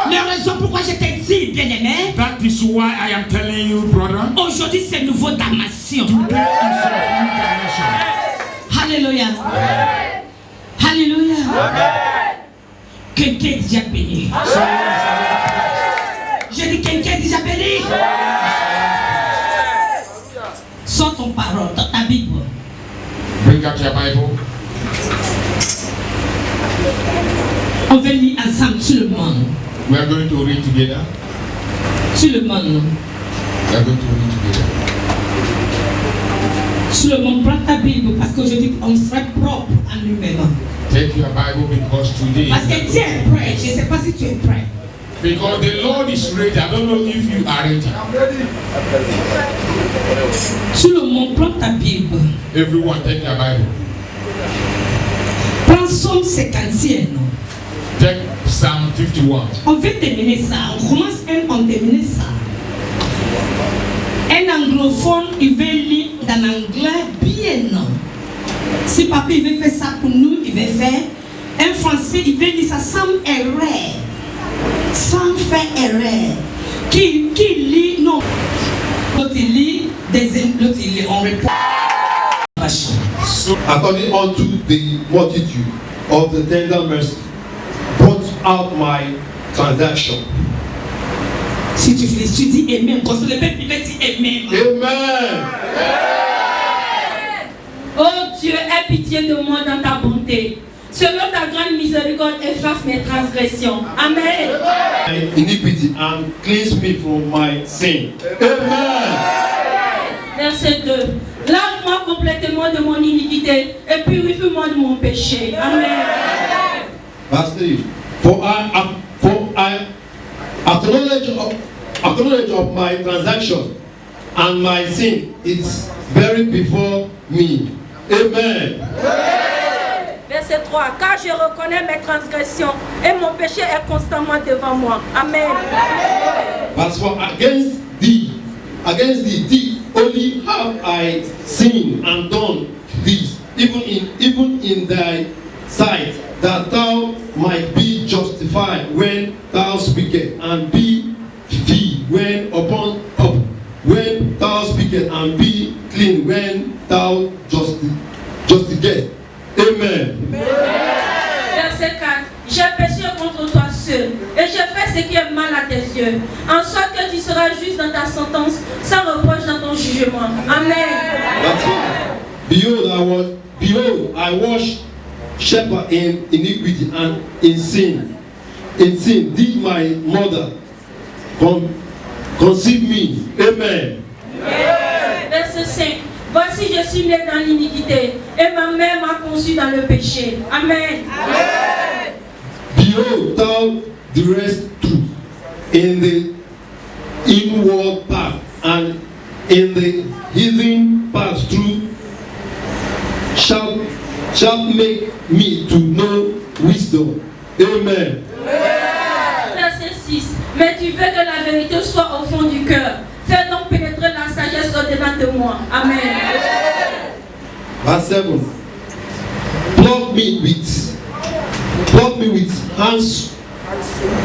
La raison pourquoi je t'ai dit, bien-aimé, that is why I am telling you, brother. Aujourd'hui c'est nouveau damnation. Today is your new dimension. Alléluia. Alléluia. Quelqu'un est déjà béni. Je dis quelqu'un est déjà béni. Sors ton parole dans ta Bible. Bring out your Bible. On va lire ensemble sur le monde. We are going to read together. Sur le monde. We are going to read together. Sur le monde, prends ta Bible parce qu'aujourd'hui on sera propre à nous-mêmes. Take your Bible because today. Parce que Dieu est prêt. Je ne sais pas si tu es prêt. Because the Lord is ready. I don't know if you are ready. Sur le monde, prends ta Bible. Everyone take your Bible. Prends Psaume 51. Take Psalm 51. On veut terminer ça. On commence on termine ça. Un anglophone, il veut lire dans l'anglais bien. Si papa il veut faire ça pour nous, il veut faire. Un français, il veut lire ça sans erreur. Sans faire erreur. Qui lit, non. L'autre il lit, l'autre il lit, on répond. According unto the multitude of the tender mercy, brought out my transaction. Si tu fais, tu dis amen. Quand le peuple il va dire amen. Amen. Oh Dieu, aie pitié de moi dans ta bonté. Selon ta grande miséricorde, efface mes transgressions. Amen. My iniquity and cleanse me from my sin. Amen. Verset 2. Lave-moi complètement de mon iniquité et purifie-moi de mon péché. Amen. Verse 3. For I acknowledge of my transaction and my sin is very before me. Amen. Verset 3. Car je reconnais mes transgressions et mon péché est constamment devant moi. Amen. Verse 4. Against thee only have I sinned and done this, even in thy sight, that thou might be justified when thou speakest, and be free when thou speakest, and be clean when thou justifieest. Amen. Verset 4. J'ai péché contre toi seul, et j'ai fait ce qui est mal à tes yeux, en sorte que tu seras juste dans ta sentence, sans reproche dans ton jugement. Amen. That's right. Behold, I wash shepherd in iniquity and in sin. In sin did my mother conceive me. Amen. Verset 5. Voici, je suis né dans l'iniquité, et ma mère m'a conçu dans le péché. Amen. Behold, thou doest truth in the inward path, and in the hidden path truth shall make me to know wisdom. Amen. Verset 6. Mais tu veux que la vérité soit au fond du cœur. Fais donc pénétrer la sagesse au-dedans de moi. Amen. Verse 7. Plug me with hands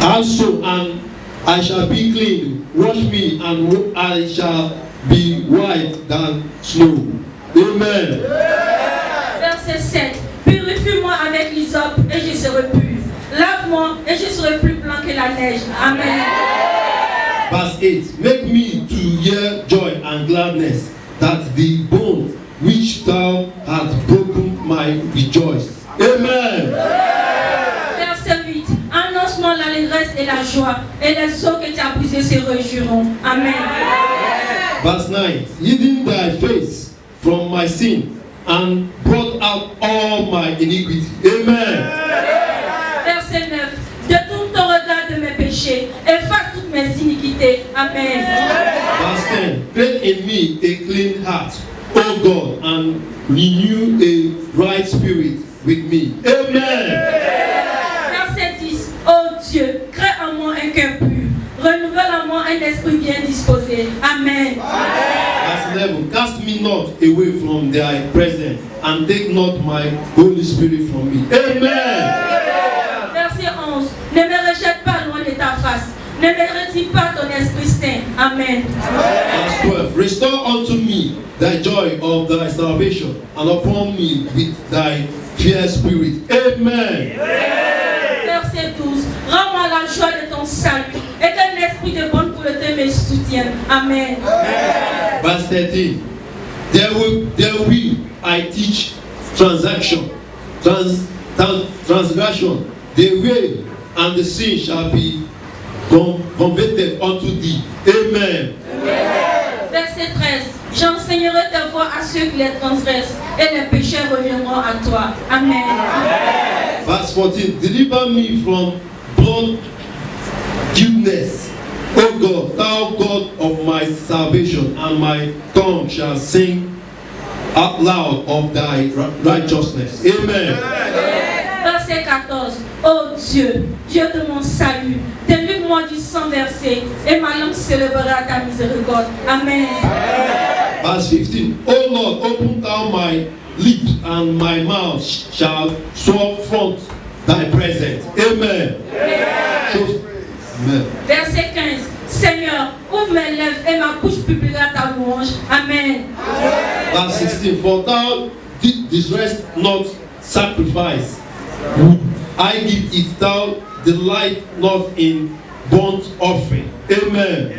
also, and I shall be clean. Wash me, and I shall be white than snow. Amen. Verset 7. Purifie-moi avec l'hysope et je serai pur. Lave-moi et je serai plus blanc que la neige. Amen. Verse 8. Make me to hear joy and gladness, that the bones which thou hast broken might rejoice. Amen. Verset 8. Annonce-moi l'allégresse et la joie, et les os que tu as brisés se réjouiront. Amen. Verse 9. Hidden thy face from my sin, and brought out all my iniquity. Amen. Verset 9. Détourne ton regard de mes péchés, efface toutes mes iniquités. Amen. Verse 10. Create in me a clean heart, O God, and renew a right spirit with me. Amen. Verset 10. Oh Dieu, crée en moi un cœur pur, renouvelle en moi un esprit bien disposé. Amen. Verse 11. Cast me not away from thy presence, and take not my Holy Spirit from me. Amen. Verset 11. Ne me rejette pas loin de ta face. Ne me retire pas ton Esprit Saint. Amen. Verse 12. Restore unto me thy joy of thy salvation, and upon me with thy fear spirit. Amen. Verset 12. Rends-moi la joie de ton salut et qu'un esprit de bonne volonté me soutienne. Amen. Verse 13. There will I teach transgression. The way and the sin shall be converted unto thee. Amen. Verset 13. J'enseignerai ta voix à ceux qui les transgressent et les péchés reviendront à toi. Amen. Verse 14. Deliver me from blood guiltiness, O God, thou God of my salvation, and my tongue shall sing out loud of thy righteousness. Amen. Verset 14. Ô Dieu, Dieu de mon salut, délivre-moi du sang versé et ma langue célébrera ta miséricorde. Amen. Verse 15. O Lord, open thou my lips, and my mouth shall show forth thy presence. Amen. Amen. Verset 15. Seigneur, ouvre mes lèvres et ma bouche publiera ta louange. Amen. Verse 16. For thou desirest not sacrifice, would I give it, thou delight not in burnt offering. Amen.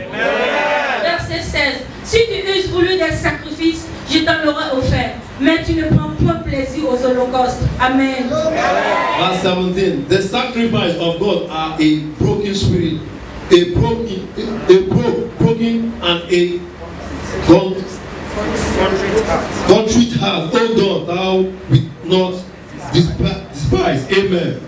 Verset 16. Si tu eusses voulu des sacrifices, je t'en aurais offert. Mais tu ne prends point plaisir aux holocaustes. Amen. Verse 17. The sacrifice of God are a broken spirit, a broken and a contrite heart. O God, thou wilt not despise. Amen.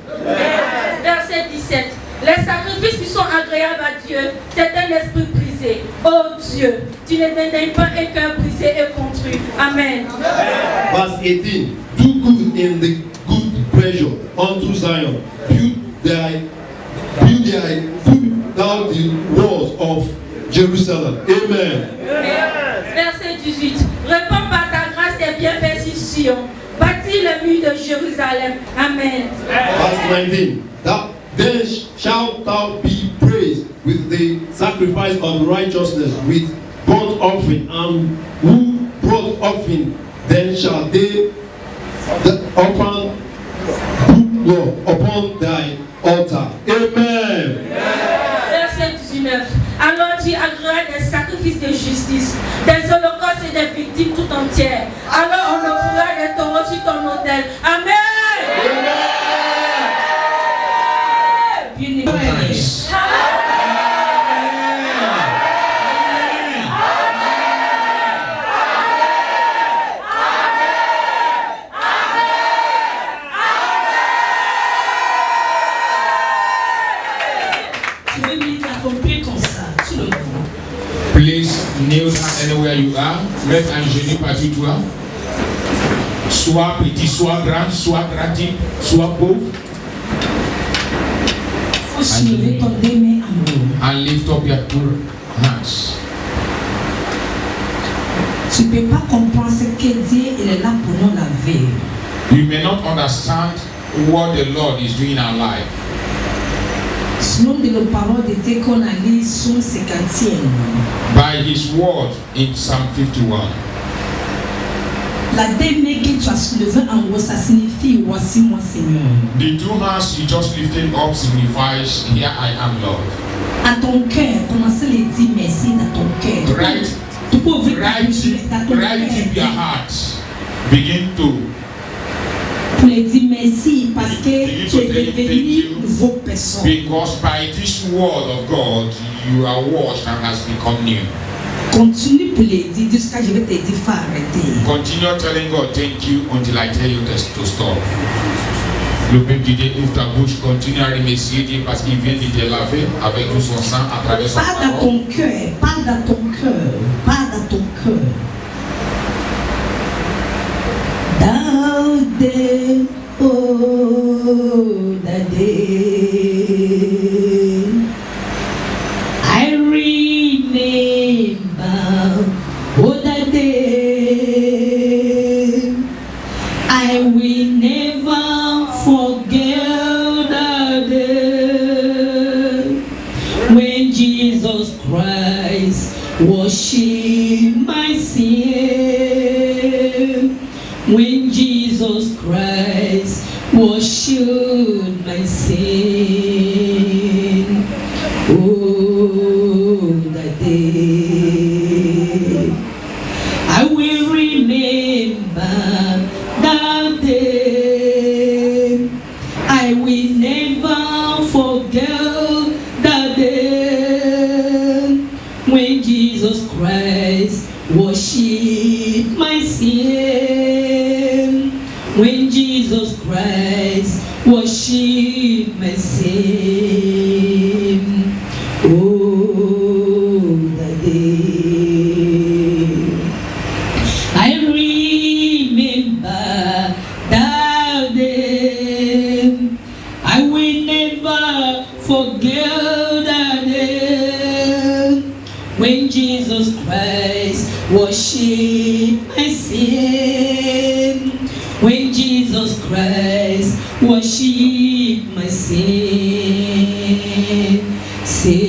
Verset 17. Les sacrifices qui sont agréables à Dieu, c'est un esprit brisé. Oh Dieu, tu ne dédaignes pas un cœur brisé et contrit. Amen. Verse 18. Do good in the good pleasure unto Zion. Build thou the walls of Jerusalem. Amen. Verset 18. Répands par ta grâce tes bienfaits sur Sion. Bâtis le mur de Jérusalem. Amen. Verse 19. Then shalt thou be praised with the sacrifice of righteousness, with burnt offering, and who brought offering, then shall they offer good upon thy altar. Amen. Verset 19. Alors tu agréeras des sacrifices de justice, des holocaustes et des victimes tout entières. Alors on offrira des taureaux sur ton autel. Amen. Please kneel down anywhere you are. Mets un genou partout toi. Soit petit, soit grand, soit pratique, soit pauvre. And lift up your two hands. Tu ne peux pas comprendre ce que Dieu est là pour nous laver. You may not understand what the Lord is doing in our life. Selon les paroles de Dieu qu'on a lues sur ce quartier. By His word in Psalm 51. La dernière que tu as soulevée en haut, ça signifie voici moi Seigneur. The two hands you just lifted up signifies here I am Lord. À ton cœur, commencez à dire merci dans ton cœur. Tu peux ouvrir ta bouche dans ton cœur. Right in your heart. Begin to. Pour les dire merci parce que tu es devenu une nouvelle personne. Because by this word of God you are washed and has become new. Continue pour les dire jusqu'à je vais te dire faut arrêter. Continue telling God thank you until I tell you to stop. Le peuple de Dieu ouvre ta bouche, continue à remercier Dieu parce qu'il vient de te laver avec tout son sang à travers son parle dans ton cœur, parle dans ton cœur, parle dans ton cœur. Daude, oh Dade, I remember, oh Dade, washing my sin. When Jesus Christ washed my sin. Oh, that day I will remember that day. I will never forget that day when Jesus Christ washed my sin. When Jesus Christ washed my sin. Oh, that day I remember that day. I will never forget that day when Jesus Christ washed my sin. When Jesus Christ washed my sin. C'est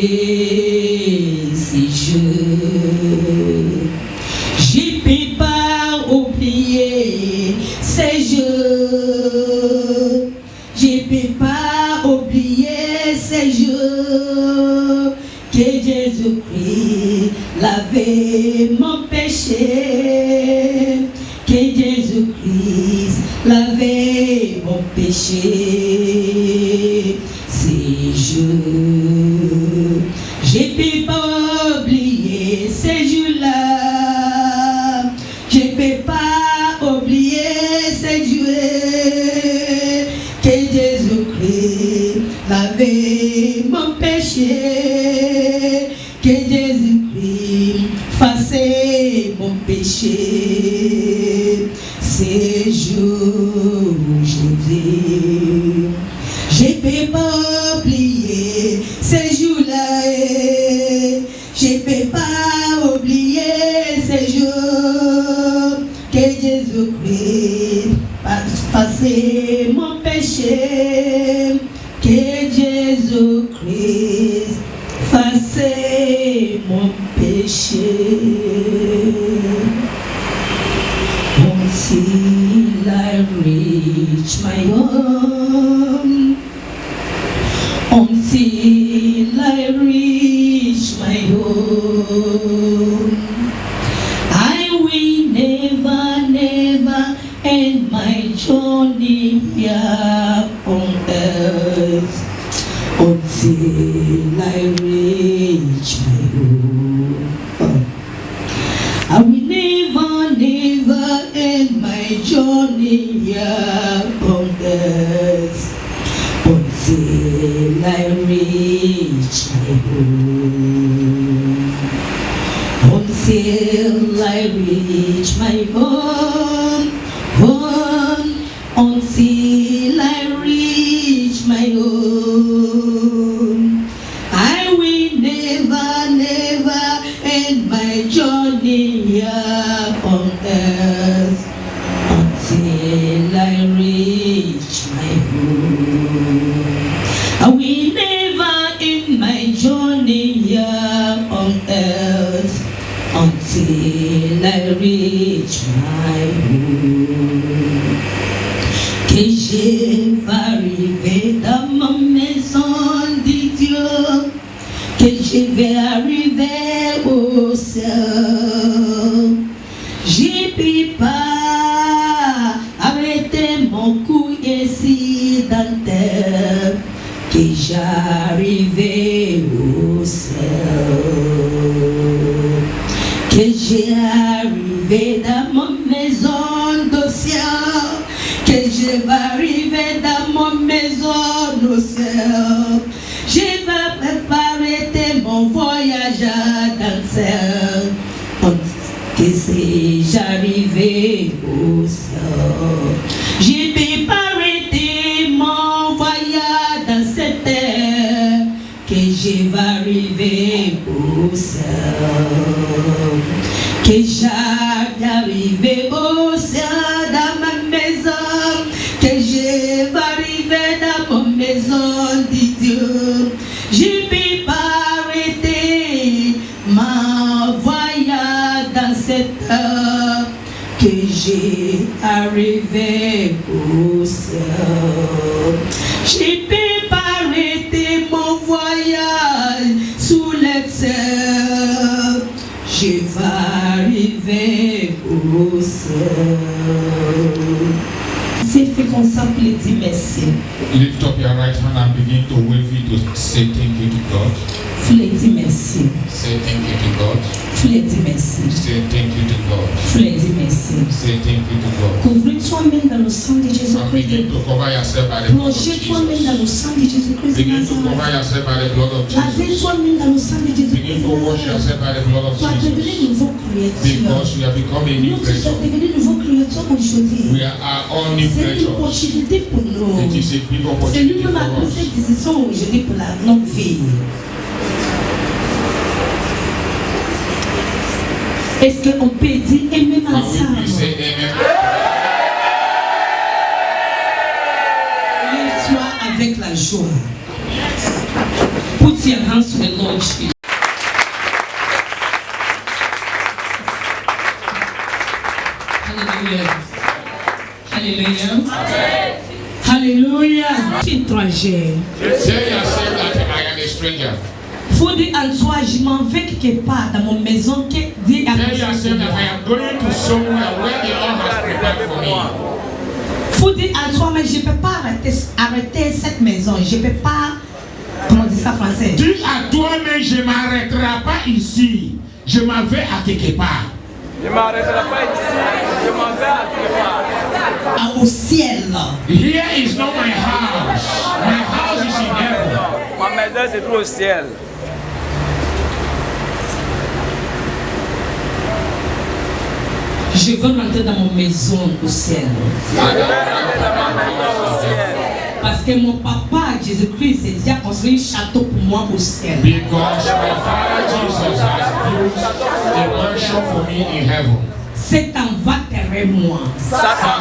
je peux pas oublier ces jours. Je peux pas oublier ces jours que Jésus-Christ lavait mon péché. Que Jésus-Christ lavait mon péché. Ces jours, je peux pas oublier ces jours-là. Je peux pas oublier ces jours que Jésus-Christ lavait mon péché. Que Jésus-Christ faisait mon péché. Ces jours, Jésus, je peux pas oublier ces jours-là. Je peux pas oublier ces jours que Jésus-Christ faisait mon péché. Que Jésus-Christ faisait mon péché. Until I reach my home, until I reach my home, I will never, never end my journey here on earth. Until I reach my home, I will never, never end my journey here on earth. Until I reach my home. Until I reach my home. Home. Until I reach my home. I will never, never end my journey here on earth. Until I reach my home. I will never end my journey here on earth until I reach my home. Que je vais arriver dans ma maison de Dieu, que je vais arriver au ciel. Je ne peux pas arrêter mon cou ici dans terre, que j'arrive au ciel. Que j'arrive dans ma maison du ciel, que je vais arriver dans ma maison du ciel. Je vais préparer mon voyage dans le ciel. Que si j'arrive au ciel, je peux préparer mon voyage dans cette terre. Que je vais arriver au ciel. Que j'arrive au ciel dans ma maison. Que je vais arriver dans ma maison de Dieu. Je peux pas arrêter ma voix arrivé au ciel. Je peux pas arrêter mon voyage sous les cieux. Je vais arriver au ciel. C'est fait comme ça pour les dire merci. Lift up your right hand and begin to wave it to say thank you to God. Faut les dire merci. Say thank you to God. Faut les dire merci. Say thank you to God. Faut les dire merci. Say thank you to God. Couvre toi-même dans le sang de And Jésus-Christ. begin to cover yourself by the blood of Plongez toi-même dans le Jesus. sang de Jésus-Christ. Begin to cover yourself by the blood of Lavez Jesus. toi-même dans le sang de Jésus-Christ. Begin to wash yourself by the blood of Tu as devenu Jesus. nouveau créature. Because you have become a new Nous, tu es creature. devenu nouveau créature aujourd'hui. We are all new C'est une creatures. opportunité pour nous. It is a big C'est opportunity lui-même a for pris us. cette décision aujourd'hui pour notre vie. Est-ce qu'on peut dire et même Can we ensemble? please say amen? Lève-toi avec la joie. Put your hands to the Lord Jesus. Hallelujah. Hallelujah. Alléluia. Je suis étranger. Tell yourself that I am a stranger. Faut dire en toi, je m'en vais quelque part dans mon maison. Dis à Tell yourself that I am going to somewhere where the Lord has prepared for me. Faut dire en toi, mais je ne peux pas arrêter cette maison. Je ne peux pas. Comment on dit ça en français? Dis à toi, mais je ne m'arrêterai pas ici. Je m'en vais à quelque part. Je ne m'arrêterai pas ici, je m'en vais à quelque part. Au ciel. Here is not my house. My house is in heaven. Ma maison se trouve au ciel. Je veux rentrer dans mon maison au ciel. Parce que mon papa, Jésus-Christ, a déjà construit un château pour moi au ciel. Because my Father Jesus has built a mansion for me in heaven. Satan va derrière moi. Satan,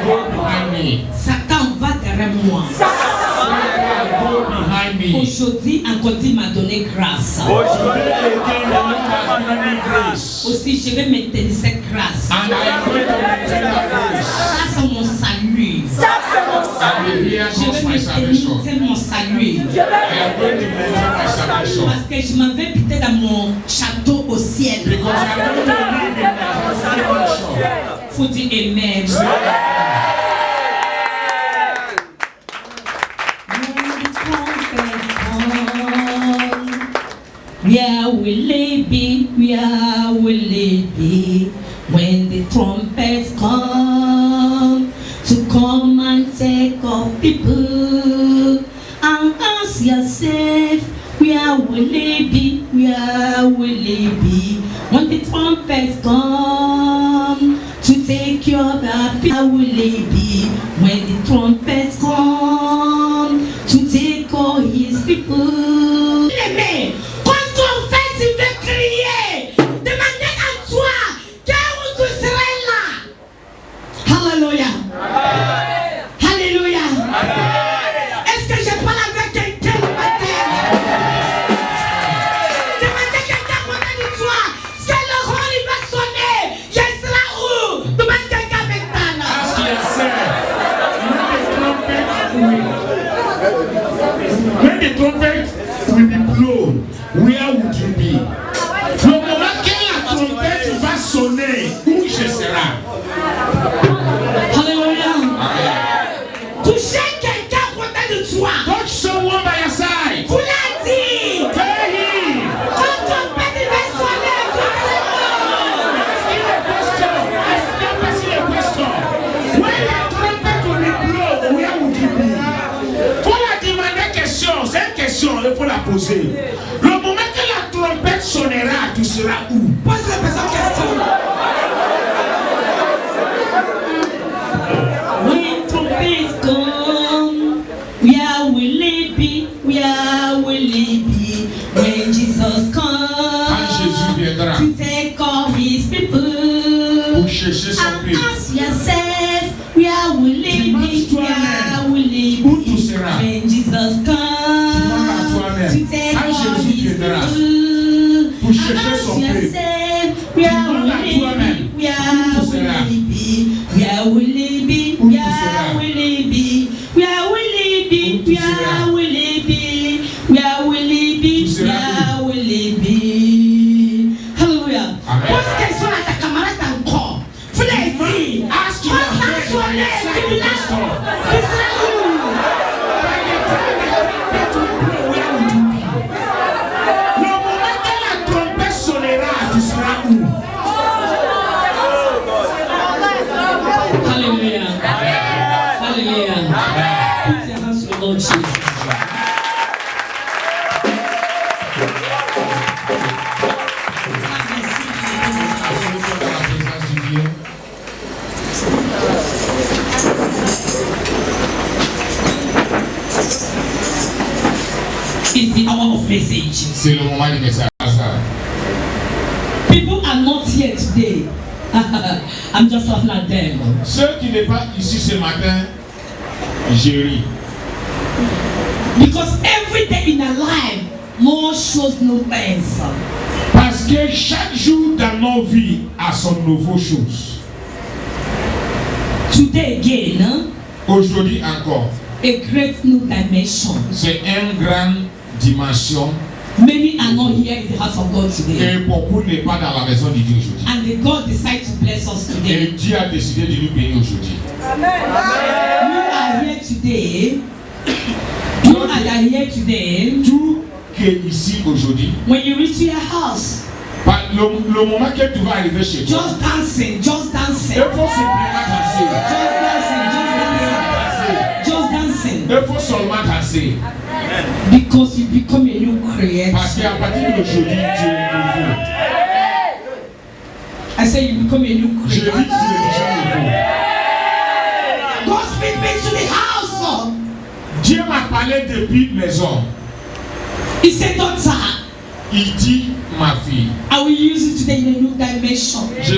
go behind me. Satan va derrière moi. Satan, go behind me. Aujourd'hui, encore Dieu m'a donné grâce. Today again, the Lord has given me grace. Aussi, je vais maintenir cette grâce. And I am going to maintain that grace. Grâce à mon salut. And here Je comes my vais salvation. maintenir mon salut. I am going to maintain my salvation. Parce que je m'en vais quitter dans mon château au ciel. Because I am going to live in my heavenly mansion. Faut dire amen. Where will it be? Where will it be when the trumpets come to come and take off people? And ask yourself, where will it be? Where will it be when the trumpets come to take your people? Where will it be when the trumpets come to take all his people? Amen. Tu veux crier, demandez à toi, car où tu serais là. Alléluia. Alléluia. Est-ce que je parle avec quelqu'un le matin? Demandez quelqu'un à côté de toi, si le rôle il va sonner, je serai où? Demande quelqu'un maintenant. Ask yourself, when the trumpet will be blown, where would you be? Le moment que la trompette va sonner, où je serai? Alléluia. Touchez quelqu'un à côté de toi. Touch someone by your side. Vous l'avez dit. Tell him. Quand trompette va sonner, When the trumpet will be blown, where would you be? Faut la demander question, cette question, il faut la poser. Le moment que la trompette sonnera, tu seras où? pose la personne question. When trumpets come, where will it be? Where will it be when Jesus Quand Jésus comes viendra to take all his people? pour chercher son And peuple, ask yourself, where will it be? Where will it où tu be seras? when Jesus comes toi-même. to take Quand all Jésus his viendra people? pour chercher And son ask peuple, yourself, where demandes will à it toi-même, be? Where où tu will seras? it be? Where Put your hands to the Lord Jesus. It's the hour of message. C'est le moment du message. People are not here today. I'm just laughing at them. Ceux qui n'est pas ici ce matin, j'ai ri. Because every day in our life, Lord shows no ends. Parce que chaque jour dans nos vies a son nouveau chose. Today again, Aujourd'hui encore, a great new dimension. c'est une grande dimension. Many are not here in the house of God today. Et beaucoup n'est pas dans la maison de Dieu aujourd'hui. And the God decided to bless us Et today. Dieu a décidé de nous bénir aujourd'hui. You are here today. You are here today. Tout qui est ici aujourd'hui, When you reach your house, le moment que tu vas arriver chez toi, just dancing, just dancing. il faut simplement danser. Just dancing, just dancing. Il faut seulement danser. Because you become a new creation. Parce qu'à partir d'aujourd'hui, tu es nouveau. I say you become a new Je dis que tu es creation. déjà nouveau. God speak me to the house. Dieu m'a parlé depuis maison. He said, daughter, Il dit, ma fille, I will use you today in a new dimension. je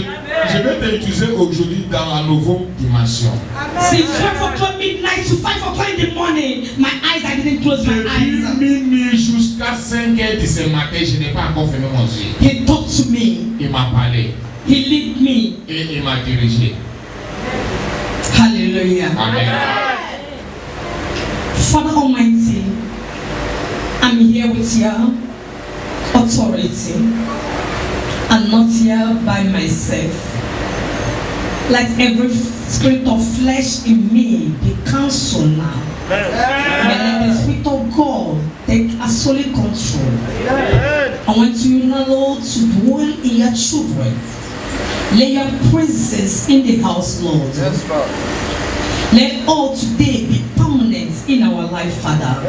vais t'utiliser aujourd'hui dans la nouvelle dimension. Since 12 o'clock midnight to 5 o'clock in the morning, my eyes, I didn't close my Depuis eyes. minuit jusqu'à 5 heures de ce matin, je n'ai pas encore fermé mon yeux. He talked to me. Il m'a parlé He lead me. et il m'a dirigé. Hallelujah. Amen. Father Almighty, I'm here with your authority. I'm not here by myself. Let every spirit of flesh in me be cancelled now. And let the Spirit of God take absolute control. I want you now, Lord, to dwell in your children. Let your presence in the house, Lord. Yes, Lord. Let all today be permanent in our life, Father.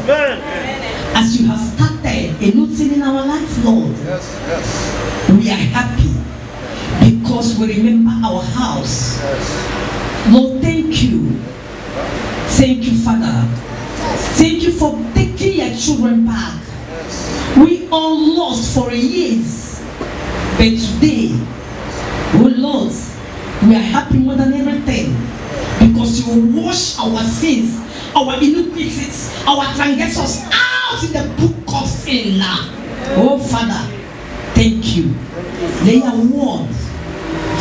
As you have started a new thing in our life, Lord, Yes, yes, we are happy because we remember our house. yes. Lord, thank you. Thank you, Father. Thank you for taking your children back. We all lost for years, but today, oh Lord, we are happy more than everything because you will wash our sins, our iniquities, our transgressions out in the book of sin now. Oh Father, thank you. Lay your word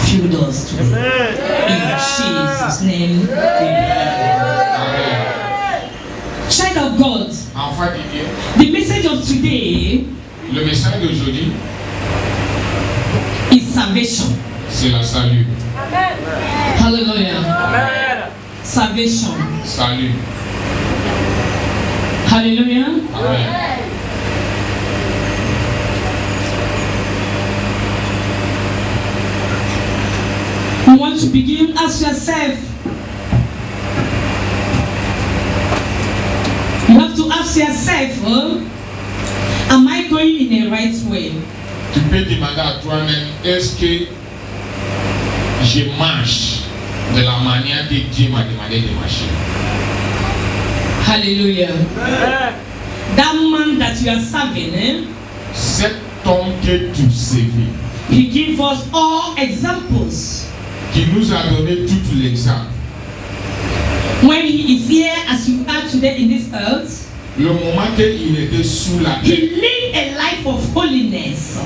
filled us today. In Jesus' name, amen. Amen. Child of God, Enfant de Dieu, the message of today le message d'aujourd'hui, is salvation. c'est la salut. Hallelujah. Amen. Salvation. Salut. Hallelujah. Amen. You want to begin, ask yourself. You have to ask yourself, am I going in the right way? Tu peux demander à toi-même, est-ce que je marche de la manière que Dieu m'a demandé de marcher? Hallelujah. Amen. That man that you are serving, Cet homme que tu servis, he gives us all examples. qui nous a donné tout l'exemple. When he is here as you are today in this earth, Le moment qu'il était sous la he terre, lived a life of holiness.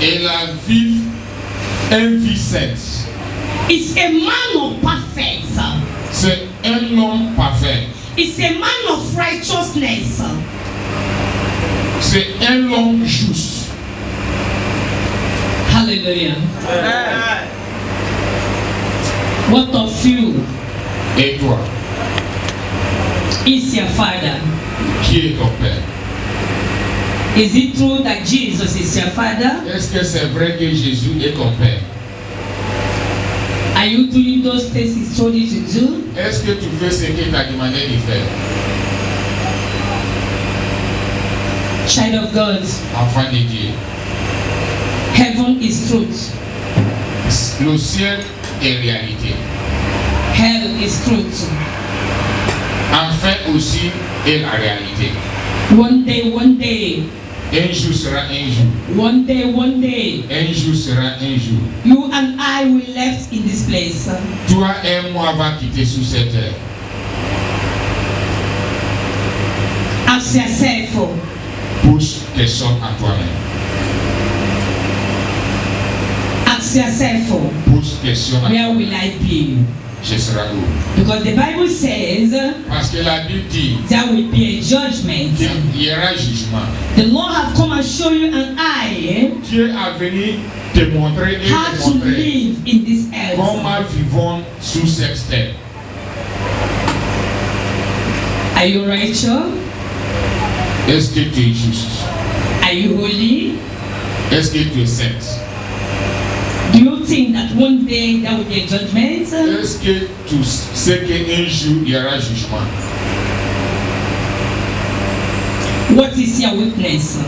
et la vie, un vie sainte. It's a man of perfect. C'est un homme parfait. It's a man of righteousness. C'est un homme juste. Hallelujah. Amen. What of you Et toi, is your father? qui est ton père? Is it true that Jesus is your father? Est-ce que c'est vrai que Jésus est ton père? Are you doing those things he told you to do? Est-ce que tu fais ce qu'il t'a demandé de faire? Child of God, Enfant de Dieu. heaven is truth. Le ciel est réalité. Hell is truth. Enfer aussi est la réalité. One day, Un jour sera un jour. one day, Un jour sera un jour. you and I will left in this place. Toi et moi va quitter sous cette terre. Ask yourself, Pose tes sortes à toi-même. ask yourself, Pose tes sortes à where toi-même. will I be? Je serai où? Because the Bible says Parce que la Bible dit there will be a judgment. qu'il y aura jugement. The Lord have come and show you and I Dieu a venu te montrer et how te to montrer live in this earth. comment vivons sous cette terre. Are you righteous? Est-ce que tu es juste? Are you holy? Est-ce que tu es sainte? Do you think that one day there will be a judgment? Est-ce que tu sais qu'un jour il y aura jugement? What is your weakness?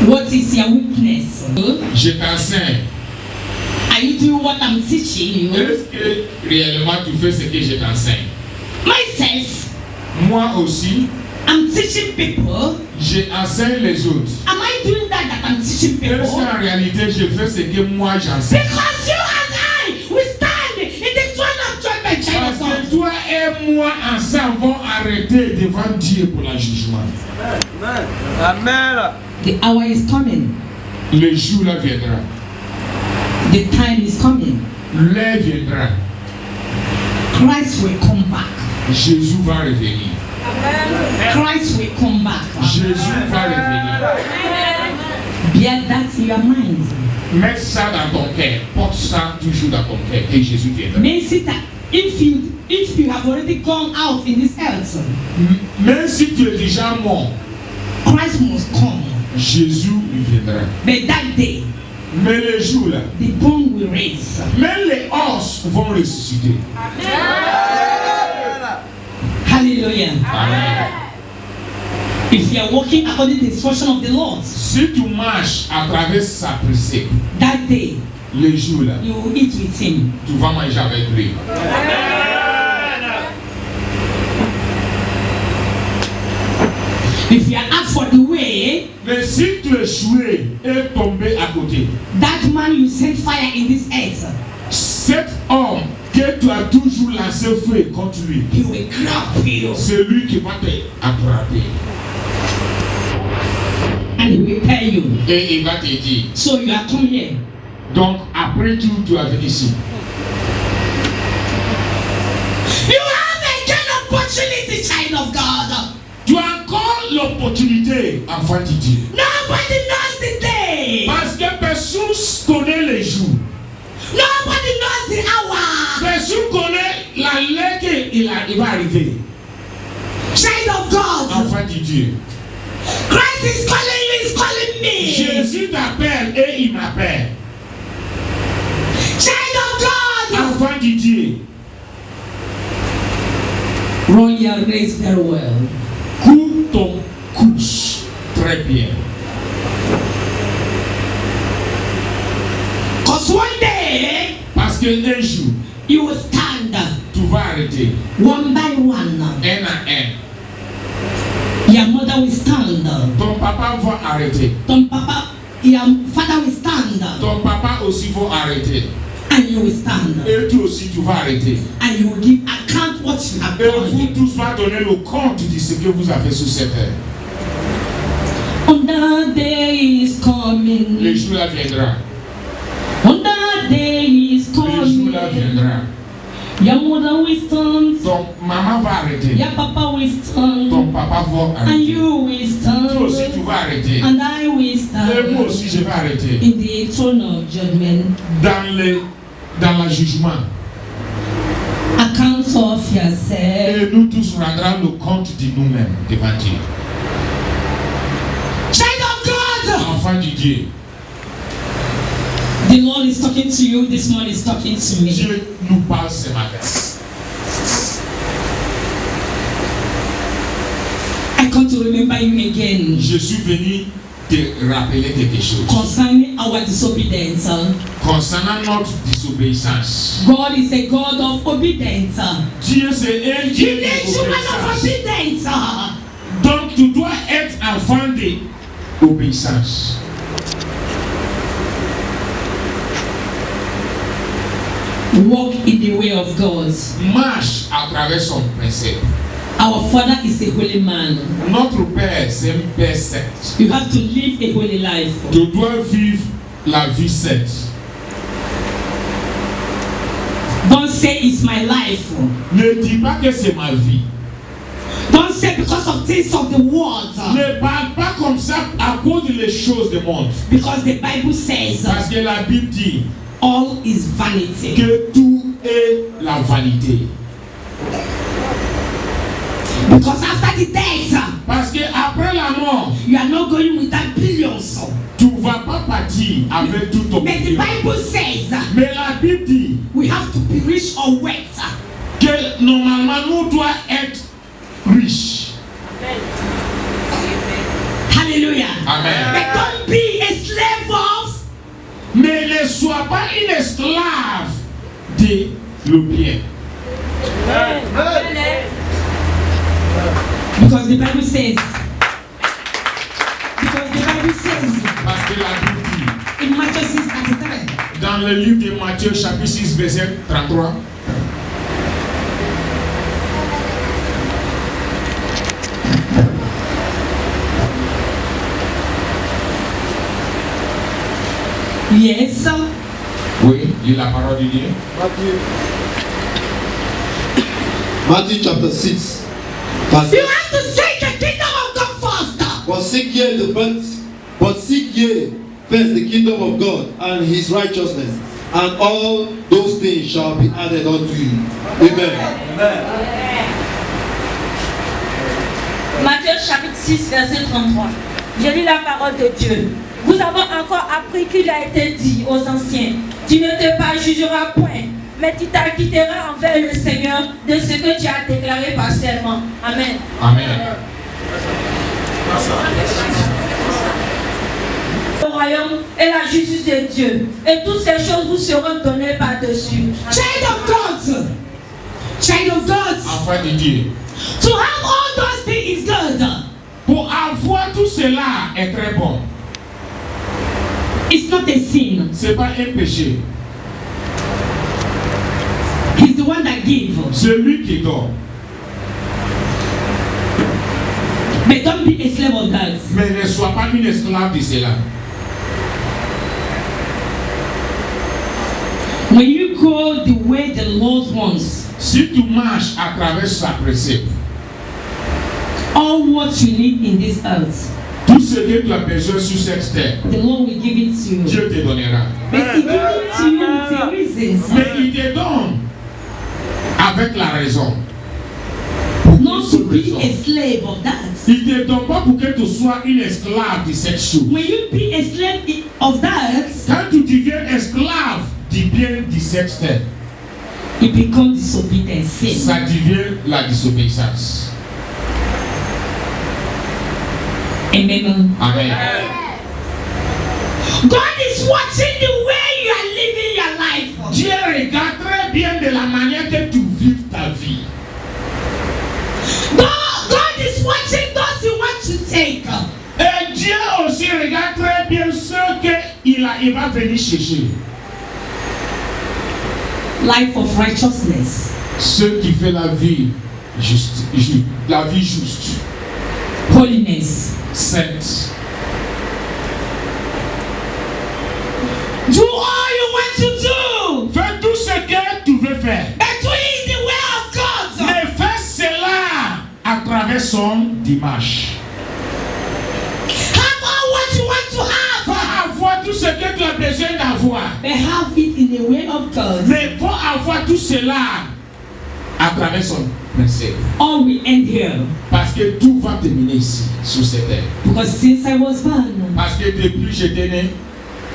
What is your weakness? Je t'enseigne. Are you doing what I'm teaching you? Est-ce que réellement tu fais ce que je t'enseigne? Myself, Moi aussi, I'm teaching people. j'enseigne les autres. Am I doing that I'm teaching Est-ce people? qu'en réalité je fais ce que moi j'enseigne? Because you and I, we stand in the throne of judgment, child Parce of God. que toi et moi ensemble vont arrêter devant Dieu pour le jugement. Amen. The hour is coming. Le jour là viendra. The time is coming. L'heure viendra. Christ will come back. Jésus va revenir. Christ will come back. Jésus va revenir. Bear that in your mind. Mets ça dans ton cœur. Porte ça toujours dans ton cœur. Et Jésus viendra. Means it that if you have already gone out in this earth, Même si tu es déjà mort, Christ must come. Jésus viendra. But that day, Mais le jour là, the bone will raise. même les os vont ressusciter. Hallelujah. Amen. If you are walking according to the instruction of the Lord, Si tu marches à travers sa précepte, that day le jour là, you will eat with him. tu vas manger avec lui. If you are asked for the way, Mais si tu es échoué et tombé à côté, that man you set fire in this earth, cet homme que tu as toujours lancé feu contre lui, he will grab you c'est lui qui va te attraper. and he will tell you. Et il va te dire, So you are come here. donc après tout, tu as venu ici. You have again opportunity, child of God. Tu as encore l'opportunité, enfant de Dieu. Nobody knows the day. Parce que personne connaît les jours. Nobody knows the hour. Personne connaît l'année qu'il va arriver. Child of God. Enfant de Dieu. Christ is calling you, is calling me. Jésus t'appelle et il m'appelle. Child of God. Enfant de Dieu. Run your race very well. Cours ton course très bien. Because one day Parce que un jour, you will stand tu vas arrêter one by one. un à un. Your mother will stand. Ton papa va arrêter. Ton papa, your father will stand. Ton papa aussi va arrêter. And you will stand. Et toi aussi tu vas arrêter. And you will give account what you have Et vous done. tous va donner le compte de ce que vous avez sur cette terre. On that day is Le coming. jour là viendra. On that day is Le jour là coming. viendra. Your mother will stand. Ton maman va arrêter. Your papa will Ton stand. papa va And arrêter. you will Toi aussi tu stand. vas arrêter. And I will Et moi stand. aussi je vais arrêter. In the throne of judgment. Dans le jugement. Account of yourself. Et nous tous rendrons le compte de nous-mêmes devant Dieu. Child of God. Enfant de Dieu. The Lord is talking to you. This morning is talking to me. Dieu nous parle ce matin. come to remember you again Je suis venu te rappeler quelque chose. concerning our disobedience. Concernant notre désobéissance. God is a God of obedience. Dieu c'est un He Dieu needs children of d'obéissance. obedience. Donc tu dois être enfant d'obéissance. Walk in the way of God. Marche à travers son principe. Our Father is a holy man. Notre Père, c'est un Père saint. You have to live a holy life. Tu dois vivre la vie sainte. Don't say it's my life. Ne dis pas que c'est ma vie. Don't say because of things of the world. Ne parle pas comme ça à cause des choses du monde. Because the Bible says Parce que la Bible dit all is vanity. que tout est la vanité. Because after the death, Parce que après la mort, you are not going without billions. tu ne vas pas partir avec tout ton But the million. Bible says Mais la Bible dit we have to be rich or wet. que normalement nous devons être riches. Hallelujah. Amen. But don't be a slave of. Mais ne sois pas une esclave de le bien. Because the Bible says. Because the Bible says Parce que la Bible dit in Matthew 6:33. dans le livre de Matthieu chapitre 6 verset 33. Yes. Oui, lis la parole de Dieu. Matthew chapter 6. You Verse have to seek the kingdom of God first. But seek ye first the kingdom of God and his righteousness, and all those things shall be added unto you. Amen. Matthieu chapitre 6, verset 33. Je lis la parole de Dieu. Vous avez encore appris qu'il a été dit aux anciens, tu ne te pas jugeras point, mais tu t'acquitteras envers le Seigneur de ce que tu as déclaré par serment. Amen. Amen. Le royaume est la justice de Dieu, et toutes ces choses vous seront données par-dessus. Child of God. Child of God. Enfant de Dieu. To have all those things is good. Pour avoir tout cela est très bon. It's not a sin. C'est pas un péché. He's the one that gives. C'est lui qui donne. But don't be a slave of that. Mais ne sois pas une esclave de cela. When you go the way the Lord wants, Si tu marches à travers sa précepte, all what you need in this earth, tout ce que tu as besoin sur cette terre, the Lord will give it to you. Dieu te donnera. But He gives it to you with a reason. Mais il te donne avec la raison. Not to be a slave of that. Il ne te donne pas pour que tu sois une esclave de cette chose. When you be a slave of that, Quand tu deviens esclave du bien de cette terre, it becomes disobedience, sin. ça devient la désobéissance. Amen. Amen. God is watching the way you are living your life. Dieu regarde très bien de la manière que tu vis ta vie. God is watching those you want to take. Et Dieu aussi regarde très bien ceux qu'il va venir chercher. Life of righteousness. Ceux qui font la vie juste, la vie juste, Holiness. sainte. Do all you want to do. Fais tout ce que tu veux faire. And do it in the way of God. Mais fais cela à travers son dimanche. Have all what you want to have. Faut avoir tout ce que tu as besoin d'avoir. But have it in the way of God. Mais faut avoir tout cela à travers son principe. All will end here. Parce que tout va terminer ici, sur cette terre. Because since I was born, Parce que depuis que j'étais né,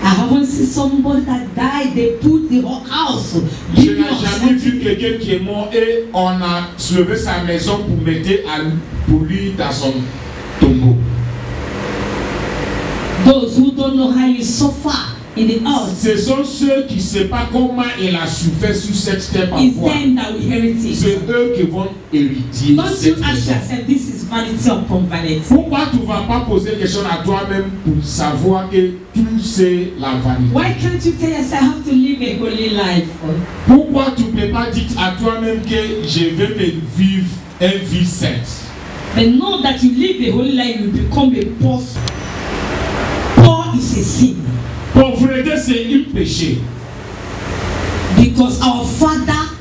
I haven't seen somebody that died. They put the whole house. je n'ai jamais vu quelqu'un qui est mort et on a soulevé sa maison pour mettre pour lui dans son tombeau. Those who don't know how you suffer in the earth, Ce sont ceux qui ne savent pas comment il a souffert sur cette terre it's parfois. them that will inherit it. C'est eux qui vont hériter Don't you cette ask maison. yourself, this is vanity upon vanity. Pourquoi tu ne vas pas poser question à toi-même pour savoir que tout c'est la vanité? Why can't you tell yourself, I have to live a holy life? Pourquoi tu ne peux pas dire à toi-même que je vais me vivre une vie sainte? But know that you live a holy life, you become a poor. Poor is a sin. Pauvreté, c'est un péché. Because our father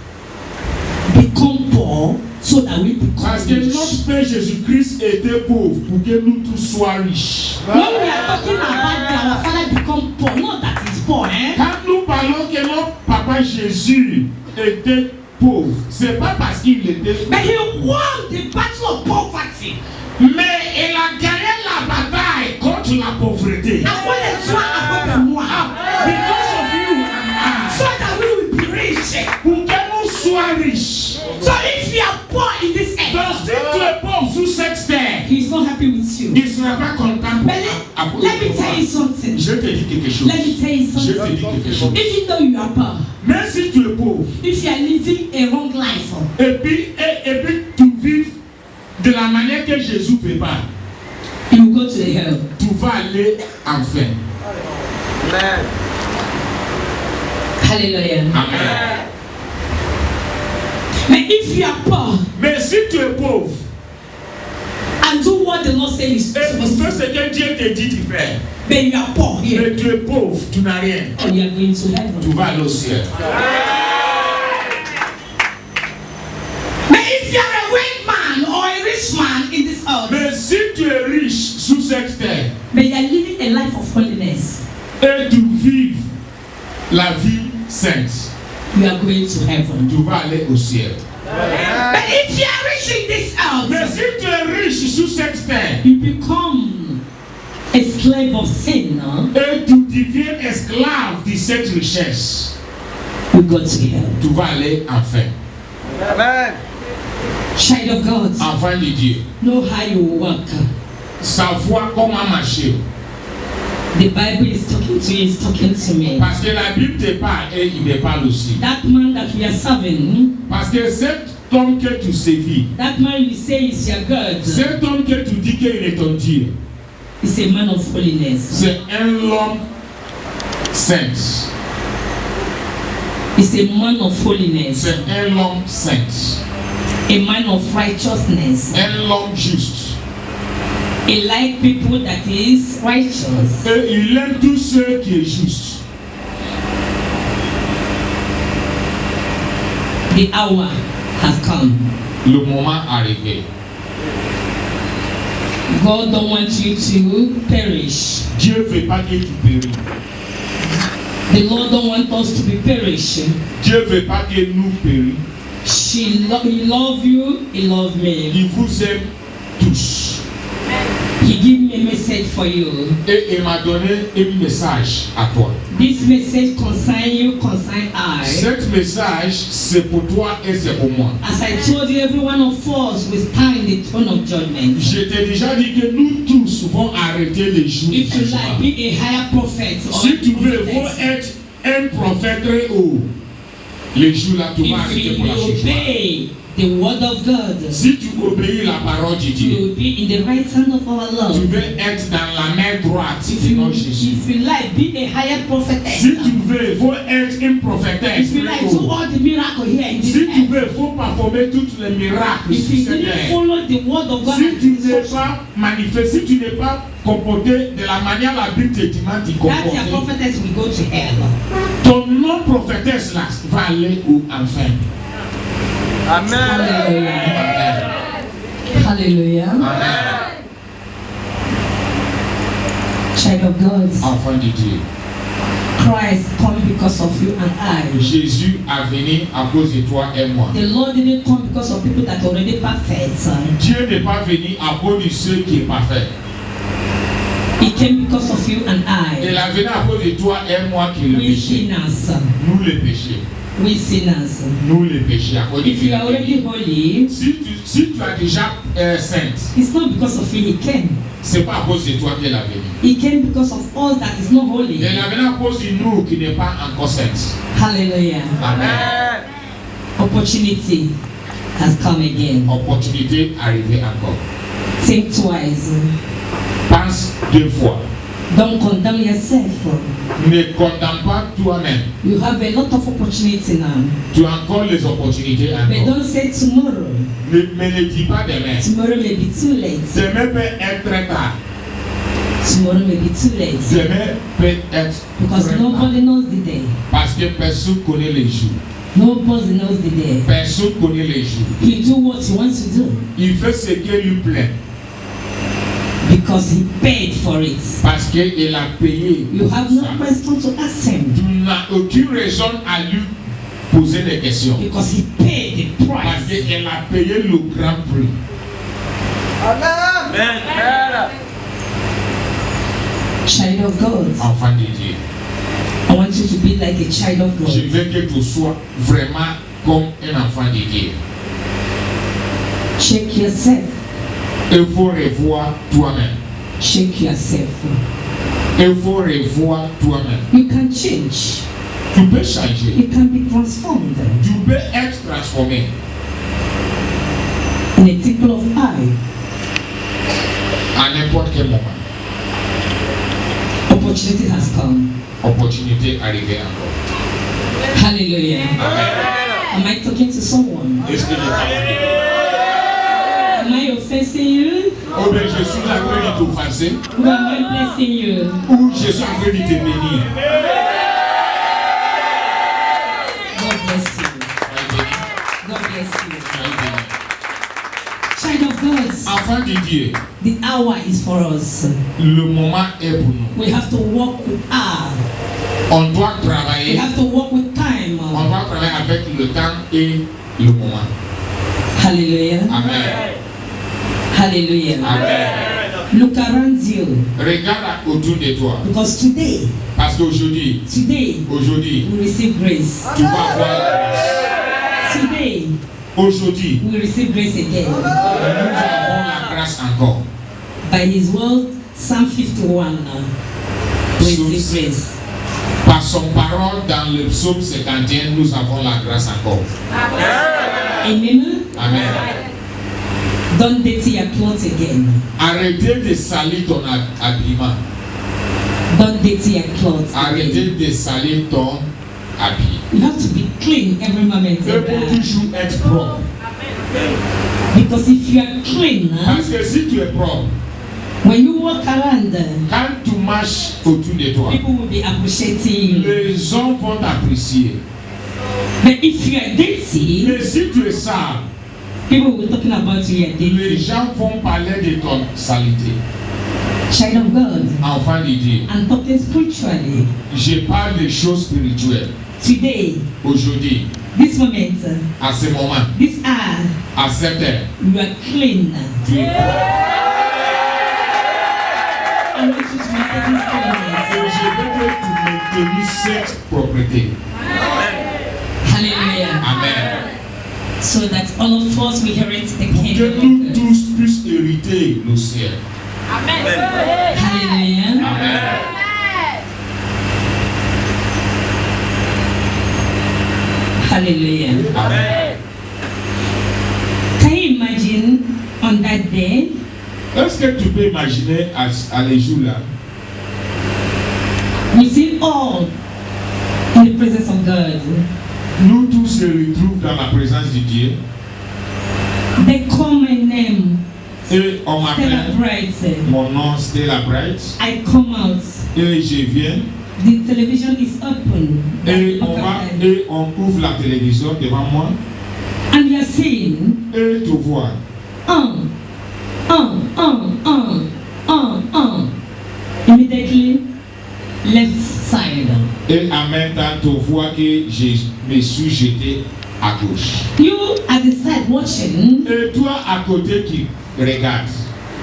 become poor so that we become Parce que rich. notre Père Jésus-Christ était pauvre pour que nous tous soyons riches. When we are talking about that, our father become poor, not that he's poor, eh? Quand nous parlons que notre papa Jésus était pauvre, c'est pas parce qu'il était But he won the battle of poverty. mais il a gagné la bataille contre la pauvreté. Because of you and I. So that we will be rich. Pour que nous soyons riches. So if you are poor in this Donc si earth, tu es pauvre sur cette terre, he is not happy with you. il ne sera pas content But pour let me tell you something. Je te dis quelque chose. Let me tell you Je te something. dis quelque chose. Even though you are poor, Même si tu es pauvre, if you are living a wrong life, et puis tu vis de la manière que Jésus ne fait pas, you will go to the hell. tu vas aller en enfer. Amen. Hallelujah. Amen. But if you are poor Mais si tu es pauvre, and do what the Lord says you're et tu supposed fais to ce que Dieu te dit de faire, do, but you are poor here, mais tu es pauvre, tu n'as rien, and you are going to tu heaven. vas aller au ciel. But if you are a weak man or a rich man in this earth, Mais si tu es riche sur cette terre, but you are living a life of holiness, et tu vis la vie sainte, you are going to heaven. tu vas aller au ciel. But if you are rich in this Mais earth, si tu es riche sur cette terre, you become a slave of sin, no? et tu deviens esclave de cette richesse, You go to hell. tu vas aller en enfer. Amen. Child of God, Enfant de Dieu, know how you work. savoir comment marcher. The Bible is talking to you, is talking to me. Parce que la Bible te parle et il me parle aussi. That man that we are serving, Parce que cet homme que tu sévis, that man you say is your God, cet homme que tu dis qu'il est ton Dieu, is a man of holiness. c'est un homme saint. Is a man of holiness, C'est un homme saint. a man of righteousness. Un homme juste. He like people that is righteous. Et il aime tous ceux qui est juste. The hour has come. Le moment arrivé. God don't want you to perish. Dieu ne veut pas que tu périsses. The Lord don't want us to be perishing. Dieu ne veut pas que nous périssions. He love you, he love me. Il vous aime tous. He give me a message for you. Et il m'a donné un message à toi. This message concern you, concern I. Cet message, c'est pour toi et c'est pour moi. As I told you, every one of us will stand in the throne of judgment. Je t'ai déjà dit que nous tous vont arrêter les jours. If you like, be a higher prophet or Si tu veux, faut prophetess. être un prophète très haut. Les jours là, tu vas If arrêter you pour la chose. obey the word of God, Si tu obéis la parole de you Dieu, will be in the right hand of our tu Lord. veux être dans la main droite If de you, notre Jésus. if you like, be a higher prophetess. Si tu veux, faut être une prophétesse. If you like, très do haut. all the miracle here in this Si tu earth. veux, faut performer tous les miracles If you sur cette didn't terre. follow the word of God, Si and tu His n'es instruction, pas manifesté, si tu n'es pas comporté de la manière la Bible te demande de that your comporter, prophetess will go to hell. ton non-prophétesse là va aller au enfer. Amen. Hallelujah. Hallelujah. Amen. Child of God, Enfant de Dieu. Christ come because of you and I. Jésus a venu à cause de toi et moi. The Lord didn't come because of people that are already perfect. Dieu n'est pas venu à cause de ceux qui sont parfaits. He came because of you and Il I. a venu à cause de toi et moi qui le We péché. sinners. Nous les péchés. We sinners. Nous les péchés. À cause If you are already holy, si tu as déjà sainte, it's not because of you he came. c'est pas à cause de toi qu'elle a venu. He came because of us that is not holy. Elle a venu à cause de nous qui n'est pas encore sainte. Hallelujah. Amen. Opportunity has come again. Opportunité arrivée encore. Think twice. Pense 2 fois. Don't condemn yourself. Ne condamne pas toi-même. You have a lot of opportunity now. Tu as encore les opportunités But encore. don't say tomorrow. Mais ne dis pas demain. Tomorrow may be too late. Demain peut être très tard. Tomorrow may be too late. Demain peut être Because très tard. nobody knows the day. Parce que personne connaît les jours. Nobody knows the day. Personne connaît les jours. He do what he wants to do. Il fait ce qui lui plaît. Because he paid for it. Parce qu'il a payé. You have no ça. question to ask him. Tu n'as aucune raison à lui poser des questions. Because he paid the Parce price. qu'il a payé le grand prix. Amen. Child of God. Enfant de Dieu. I want you to be like a child of Je God. veux que tu sois vraiment comme un enfant de Dieu. Check yourself. Il faut revoir toi-même. Check yourself. Il faut revoir toi-même. You can change. Tu peux changer. You can be transformed. Tu peux être transformé. In a tickle of eye. À n'importe quel moment. Opportunity has come. Opportunité arrivée encore. Hallelujah. Am I talking to someone? Est-ce que je parle? Am I offending you? Ou bien je suis en train de t'offenser. Or am I blessing you? Ou je suis en train de te bénir. God bless you. Soyez béni. God bless you. Soyez béni. Child of God, Enfant de Dieu, the hour is for us. le moment est pour nous. We have to walk with hour. On doit We travailler. have to walk with time. On doit travailler avec le temps et le moment. Hallelujah. Amen. Hallelujah. Amen. Look around you. Regarde autour de toi. Because today, Parce qu'aujourd'hui, we receive grace. tu vas avoir la grâce. Today, Aujourd'hui, we receive grace again. nous avons la grâce encore. By his word, Psalm 51, we receive grace. Par son parole dans le psaume 51, nous avons la grâce encore. Amen. Amen. Don't dirty your clothes again. Arrêtez de salir ton habillement. Don't dirty your clothes Arrêtez again. de salir ton habit. You have to be clean every moment. Il faut toujours être propre. Because if you are clean, Parce que si tu es propre, when you walk around, quand tu marches autour de toi, people will be appreciating you. les gens vont t'apprécier. But if you are dirty, Mais si tu es sale, people will be talking about you are les dirty. gens vont parler de ton saleté. Child of God, Enfant de Dieu, I'm talking spiritually. je parle des choses spirituelles. Today, Aujourd'hui, this moment, à ce moment, this hour, à cette heure, you are clean. tu es propre. I want you to maintain this Et cleanness. je veux que tu maintiennes cette propreté. Hallelujah. Amen. So that all of us will inherit the Pour que kingdom nous of God. tous puissions hériter le ciel. Hallelujah. Amen. Hallelujah. Amen. Can you imagine on that day, Est-ce que tu peux imaginer à les jours là, we see all in the presence of God. nous tous se retrouvons dans la présence de Dieu They call my name, et on Stella m'appelle, Bright. mon nom Stella Bright, I come out. et je viens The television is open. et on ouvre la télévision devant moi And you are saying, et tu vois. Immediately, left side. Et en même temps, tu vois que je me suis jeté à gauche. You at the side watching, Et toi à côté qui regarde,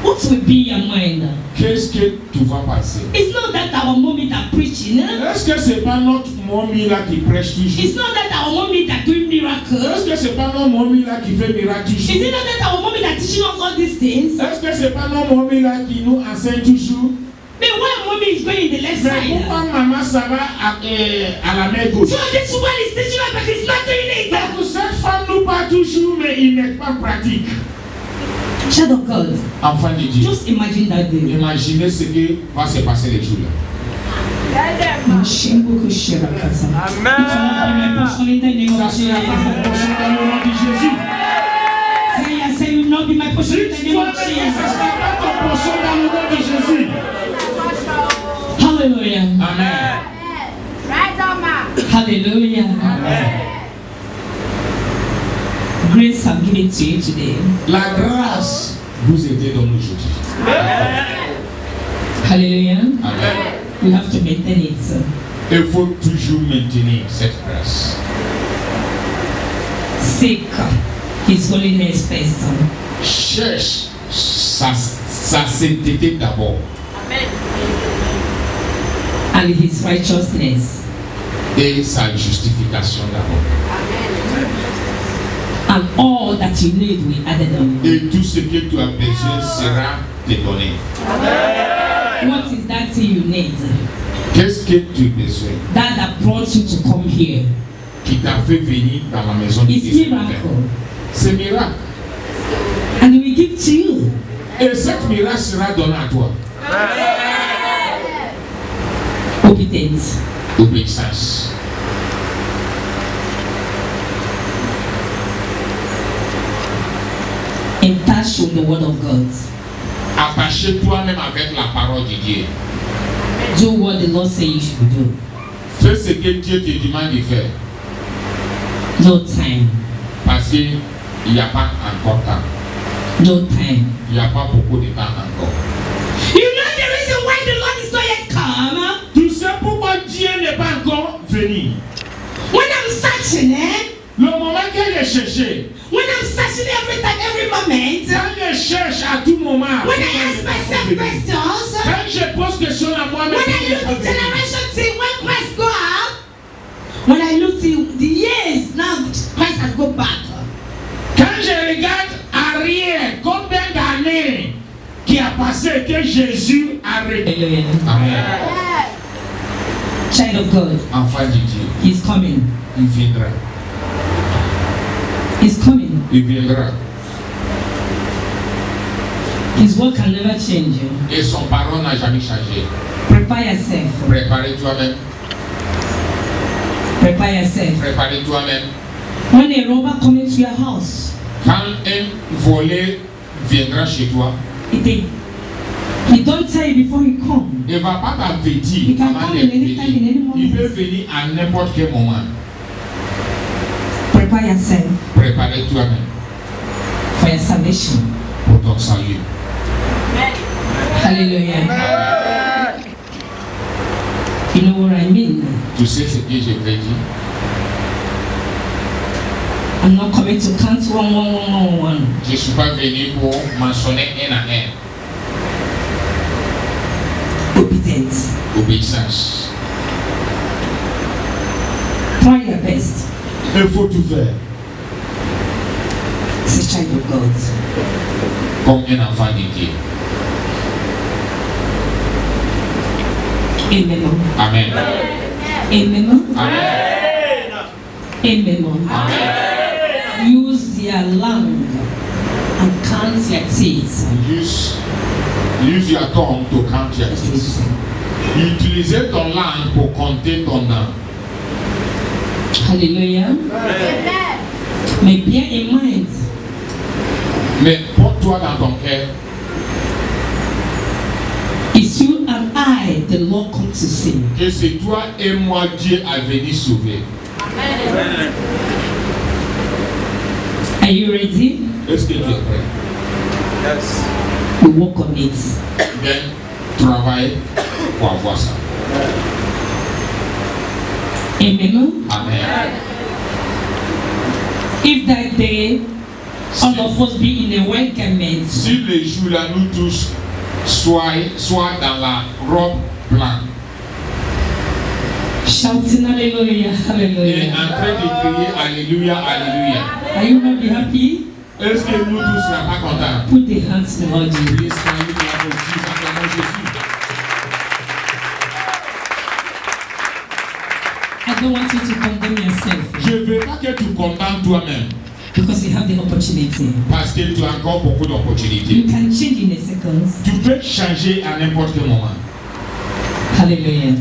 What will be your mind? Qu'est-ce que tu vas passer? It's not that our mommy that preaching. Est-ce que c'est pas notre momie là qui prêche toujours? It's not that our mommy that doing Est-ce miracles. que c'est pas notre momie là qui fait miracle Is toujours? it not that our mommy that teaching us all these things? Est-ce que c'est pas notre momie là qui nous enseigne toujours? But why mommy is going in the left Mais pourquoi side? maman ça va à la main gauche? So this one is teaching us, but it's not doing it. Donc cette femme nous parle toujours, mais il n'est pas pratique. Child of God, Enfant de Dieu, just imagine that day. imaginez ce qui va se passer les jours là. Amen. Ça sera ta portion dans le nom de Jésus. Say you not be my portion in the Si name toi-même, of ça ne Jesus. sera pas ta portion dans le nom de Jésus. Hallelujah. Amen. Hallelujah. Grace I'm giving to you today. La grâce vous était donnée aujourd'hui. Hallelujah. Amen. We have to maintain it. Il faut toujours maintenir cette grâce. Seek His holiness first. Cherche sa sainteté d'abord And His righteousness. et sa justification d'abord. And all that you need will be added on you. Et tout ce que tu as besoin sera te donné. What is that thing you need? Qu'est-ce que tu as besoin That brought you to come here. qui t'a fait venir dans la maison de It's Dieu? miracle. C'est miracle. And He will give to you. Et cette miracle sera donné à toi. Obedience. Obéissance. In touch with the word of God. Attache toi-même avec la parole de Dieu. Do what the Lord says you should do. Fais ce que Dieu te demande de faire. No time. Parce qu'il n'y a pas encore temps. No time. Il n'y a pas beaucoup de temps encore. You know the reason why the Lord is not yet come? Tu sais pourquoi Dieu n'est pas encore venu? When I'm searching, Le moment que je cherchais, when I'm searching every time, every moment, quand je cherche à tout moment, when I ask myself questions, quand je pose question à moi-même, when I look at generation thing, when Christ go up, when I look to the years now, Christ has go back. quand je regarde arrière, combien d'années qui a passé que Jésus a arrêté? Hallelujah. Amen. Child of God, Enfant de Dieu, He's coming. il viendra. He's coming. Il viendra. His word can never change. Et son parole n'a jamais changé. Prepare yourself. Prépare toi-même. Prepare yourself. Prépare toi-même. When a robber comes into your house, Quand un volé viendra chez toi, he don't tell you before he comes. il ne va pas t'avertir Il can avant come de in any time, in any moment. venir. Il peut venir à n'importe quel moment. Prepare yourself Prépare toi-même for your salvation. pour ton salut. Hallelujah. You know what I mean? Tu sais ce que je veux dire? I'm not coming to count 1, 1, 1, 1, 1. Je ne suis pas venu pour mentionner un à un. Obedience. Obéissance. Try your best. Il faut tout faire As a child of God. comme un enfant de Dieu. Amen. Amen. Amen. Amen. Amen. Amen. Use your lung and count your teeth. Use your tongue to count your teeth. Utilisez ton langue pour compter ton dent. Hallelujah. Mais bien in mind, Mais porte-toi dans ton cœur, it's you and I the Lord come to see. que c'est toi et moi Dieu a venu sauver. Are you ready? Est-ce que tu es prêt? Yes. We work on it. Bien, travaille pour avoir ça. Amen. Amen. If that day all of us be in a white garment. Si les jours là, nous tous soient dans la robe blanche. Shouting hallelujah, Et hallelujah. en train de crier Alléluia, Alléluia. Are you not be happy? Est-ce que nous tous ne sommes pas contents? Put the hands in order. Priez Seigneur, nous applaudissons simplement Jésus. I don't want you to condemn yourself Je ne veux pas que tu condamnes toi-même because you have the opportunity. parce que tu as encore beaucoup d'opportunités. You can change in a second. Tu peux changer à n'importe quel moment. Hallelujah.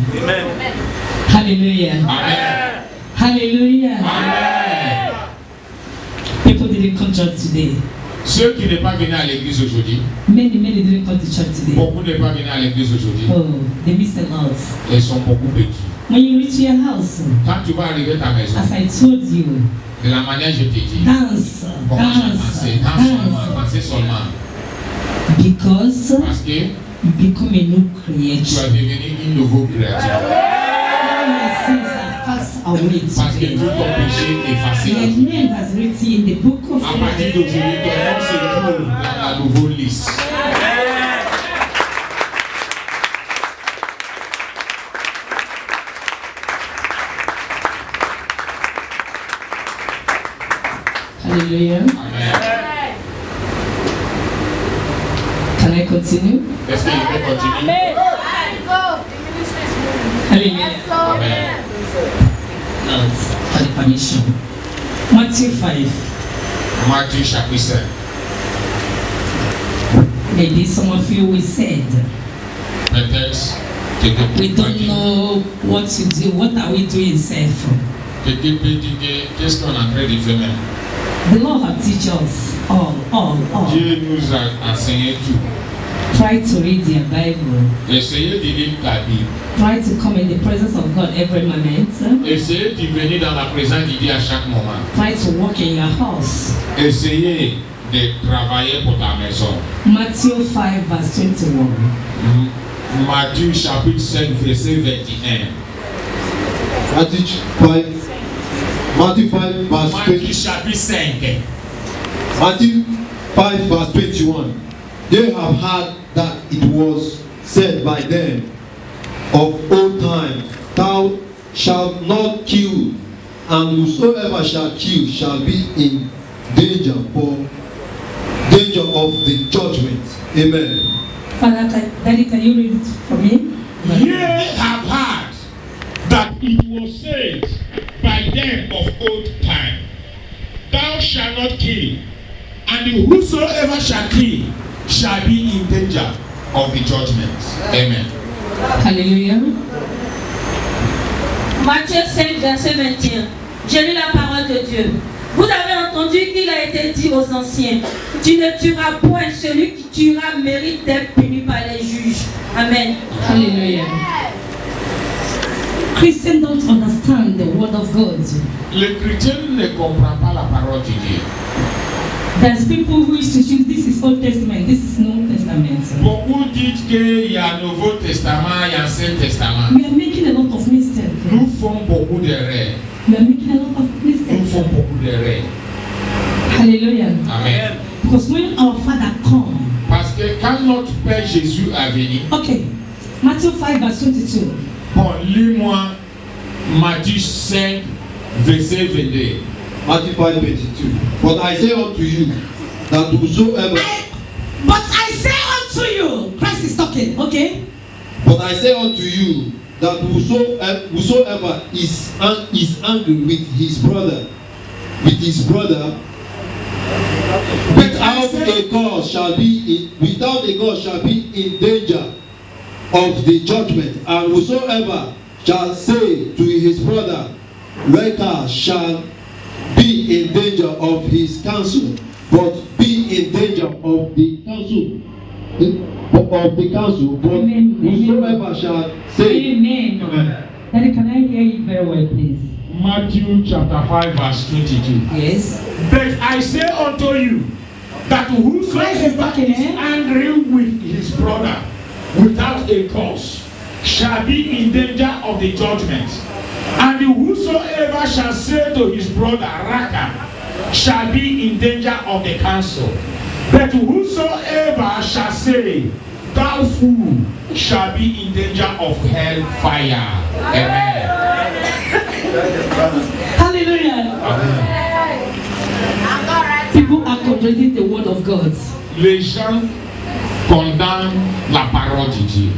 Hallelujah. Amen. Hallelujah. Amen. People didn't come church today. Ceux qui n'est pas venus à l'église aujourd'hui, Many didn't come to church today. beaucoup n'est pas venus à l'église aujourd'hui. Oh, they missed a lot. Ils sont beaucoup petits. When you reach your house, Quand tu vas arriver à ta maison, as I told you, de la manière que je t'ai dit, dance, commence à dance, danser, danse seulement, dance. danser seulement. Because Parce que you become a new tu creature. as devenu une nouvelle créature. All your sins are passed away Parce que tout today. ton péché est effacé. Your name has written in the book of À partir d'aujourd'hui, ton nom se trouve dans la nouvelle liste. Hallelujah. Amen. Can I continue? Est-ce que je peux continuer? Hallelujah. Amen. Lord, for the permission. Matthew 5. Matthieu chapitre 5. Maybe some of you will said, Peut-être que we don't know what to do. What are we doing, self? quelqu'un peut dire que qu'est-ce qu'on est en train de faire même? The Lord has teach us all. Dieu nous a enseigné tout. Try to read your Bible. Essayez de lire ta Bible. Try to come in the presence of God every moment. Essayez de venir dans la présence de Dieu à chaque moment. Try to walk in your house. Essayez de travailler pour ta maison. Matthew 5 verse 21. Matthieu chapitre 5 verset 21. Matthew 5 verse Matthieu 20. chapitre 5. Matthew 5 verse 21. They have heard that it was said by them of old time, thou shalt not kill, and whosoever shall kill shall be in danger of the judgment. Amen. Father, Daddy, can you read it for me? Ye have heard that it was said by them of old time, thou shalt not kill, and whosoever shall kill shall be in danger of the judgment. Amen. Hallelujah. Matthieu 5, verset 21. J'ai lu la parole de Dieu. Vous avez entendu qu'il a été dit aux anciens, tu ne tueras point, celui qui tuera mérite d'être puni par les juges. Amen. Hallelujah. Christians don't understand the word of God. Le chrétien ne comprend pas la parole de Dieu. There's people who wish to choose this is Old Testament, this is New Testament. Beaucoup disent qu'il y a Nouveau Testament, il y a Ancien Testament. We are making a lot of mistakes. Nous faisons beaucoup d'erreurs. We are making a lot of Nous mistakes. faisons beaucoup d'erreurs. Hallelujah. Amen. Because when our Father come, Parce que quand notre Père Jésus a venu, okay, Matthew 5 verse 22. bon, lis-moi Matthieu 5, verset 22. Matthew 5:22. But I say unto you that whosoever But I say unto you, Christ is talking, okay? But I say unto you that whosoever is angry with his brother, without a cause shall be in danger of the judgment, and whosoever shall say to his brother, Reka, shall be in danger of his counsel, but be in danger of the counsel. But Amen. whosoever shall say, Amen. Amen. Daddy, can I hear you very well, please? Matthew chapter 5, verse 22. Yes. But I say unto you that Christ is whosoever talking, is angry with his brother without a cause shall be in danger of the judgment. And whosoever shall say to his brother, Raka, shall be in danger of the council. But whosoever shall say, thou fool, shall be in danger of hell fire. Amen. Hallelujah. Amen. People are contradicting the word of God. Les gens condamnent la parole de Dieu.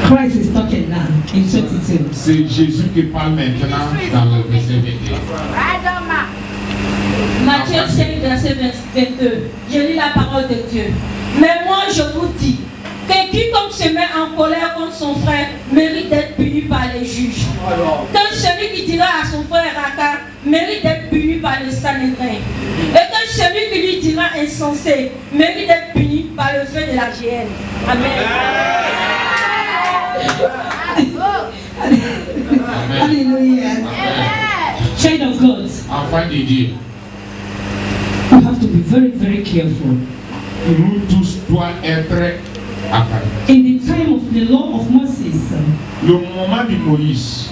Christ is talking now in 22. C'est Jésus qui parle maintenant dans le verset 21. Matthieu 5, verset 22. Je lis la parole de Dieu. Mais moi, je vous dis que quiconque se met en colère contre son frère mérite d'être puni par les juges. Que celui qui dira à son frère Raka mérite d'être puni par le Sanhédrin. Et que celui qui lui dira insensé mérite d'être puni par le feu de la géhenne. Amen. Hallelujah. Child of God. Enfant de Dieu, You have to be very, very careful. nous tous doivent être attentifs. In the time of the law of Moses, Le moment de Moïse,